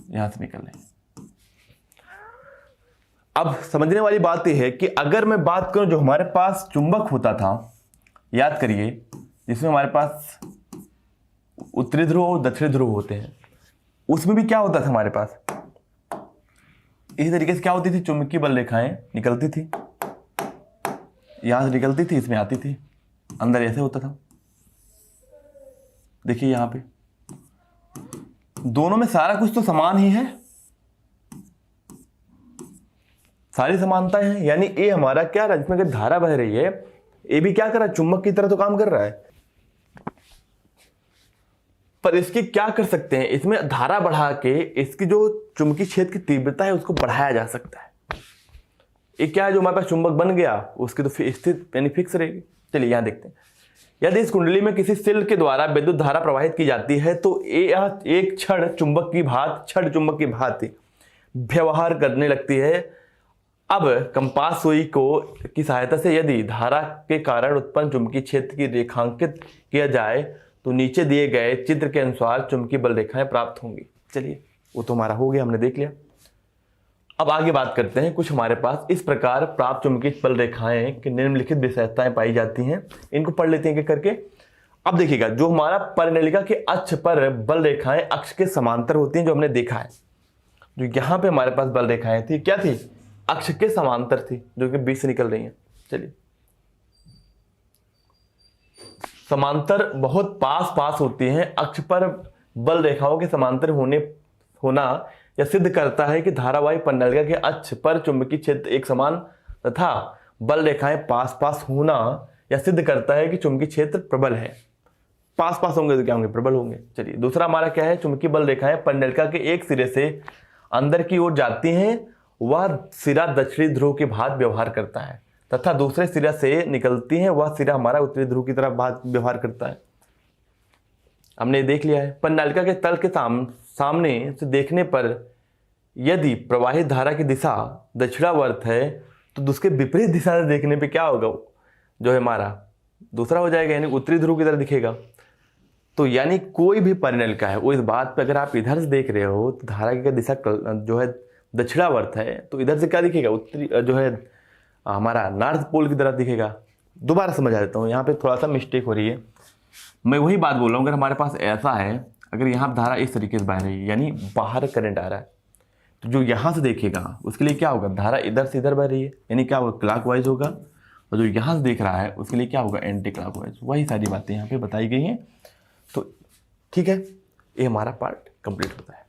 यहां से निकल रही हैं। अब समझने वाली बात यह है कि अगर मैं बात करूं जो हमारे पास चुंबक होता था, याद करिए जिसमें हमारे पास उत्तरी ध्रुव और दक्षिणी ध्रुव होते हैं, उसमें भी क्या होता था हमारे पास इसी तरीके से क्या होती थी चुंबकीय बल रेखाएं निकलती थी, यहां से निकलती थी इसमें आती थी, अंदर ऐसे होता था। देखिए यहां पे दोनों में सारा कुछ तो समान ही है, सारी समानताएं हैं, यानी ये हमारा क्या रहा जिसमें अगर धारा बह रही है ये भी क्या कर रहा है चुंबक की तरह तो काम कर रहा है। पर इसकी क्या कर सकते हैं, इसमें धारा बढ़ा के इसकी जो चुंबकीय क्षेत्र की तीव्रता है उसको बढ़ाया जा सकता है। ये क्या है जो हमारे पास चुंबक बन गया उसकी तो स्थित यानी फिक्स रहेगी। चलिए यहां देखते हैं, यदि इस कुंडली में किसी सिल के द्वारा विद्युत धारा प्रवाहित की जाती है तो एक क्षण चुंबक की भांति व्यवहार करने लगती है अब कंपास सुई को की सहायता से यदि धारा के कारण उत्पन्न चुंबकीय क्षेत्र की रेखांकित किया जाए तो नीचे दिए गए चित्र के अनुसार चुंबकीय बल रेखाएं प्राप्त होंगी। चलिए, वो तो हमारा हो गया, हमने देख लिया। अब आगे बात करते हैं। कुछ हमारे पास इस प्रकार प्राप्त चुंबकीय बल रेखाएं की निम्नलिखित विशेषताएं पाई जाती हैं, इनको पढ़ लेते हैं करके। अब देखिएगा, जो हमारा परिनलिका के अक्ष पर बल रेखाएं अक्ष के समांतर होती हैं, जो हमने देखा है, जो यहां पे हमारे पास बल रेखाएं थी, क्या थी, अक्ष के समांतर थी, जो कि बीच से निकल रही हैं। चलिए, समांतर बहुत पास पास होती हैं। अक्ष पर बल रेखाओं के समांतर होना यह सिद्ध करता है कि धारावाही परिनलिका के अक्ष पर चुंबकीय क्षेत्र एक समान तथा बल रेखाएं पास पास होना यह सिद्ध करता है कि चुंबकीय क्षेत्र प्रबल है। पास पास होंगे तो क्या होंगे, प्रबल होंगे। चलिए, दूसरा हमारा क्या है, चुंबकीय बल रेखाएं परिनलिका के एक सिरे से अंदर की ओर जाती हैं, वह सिरा दक्षिणी ध्रुव के भांति व्यवहार करता है, तथा दूसरे सिरा से निकलती हैं, वह सिरा हमारा उत्तरी ध्रुव की तरफ व्यवहार करता है। हमने देख लिया है। परिनलिका के तल के सामने से देखने पर यदि प्रवाहित धारा की दिशा दक्षिणावर्त है तो उसके विपरीत दिशा से देखने पे क्या होगा, जो है हमारा दूसरा हो जाएगा, यानी उत्तरी ध्रुव की तरह दिखेगा। तो यानी कोई भी परिनलिका है, वो इस बात पे अगर आप इधर से देख रहे हो तो धारा की दिशा जो है दक्षिणावर्त है, तो इधर से क्या दिखेगा, उत्तरी जो है हमारा नॉर्थ पोल की तरफ दिखेगा। दोबारा समझा देता हूँ, यहाँ पे थोड़ा सा मिस्टेक हो रही है। मैं वही बात बोल रहा हूँ, अगर हमारे पास ऐसा है, अगर यहाँ धारा इस तरीके से बह रही है, यानी बाहर करंट आ रहा है, तो जो यहाँ से देखेगा उसके लिए क्या होगा, धारा इधर से इधर बह रही है, यानी क्या होगा, क्लॉकवाइज होगा। और जो यहाँ से देख रहा है उसके लिए क्या होगा, एंटी क्लॉकवाइज। वही सारी बातें यहाँ पे बताई गई हैं। तो ठीक है, ये हमारा पार्ट कंप्लीट होता है।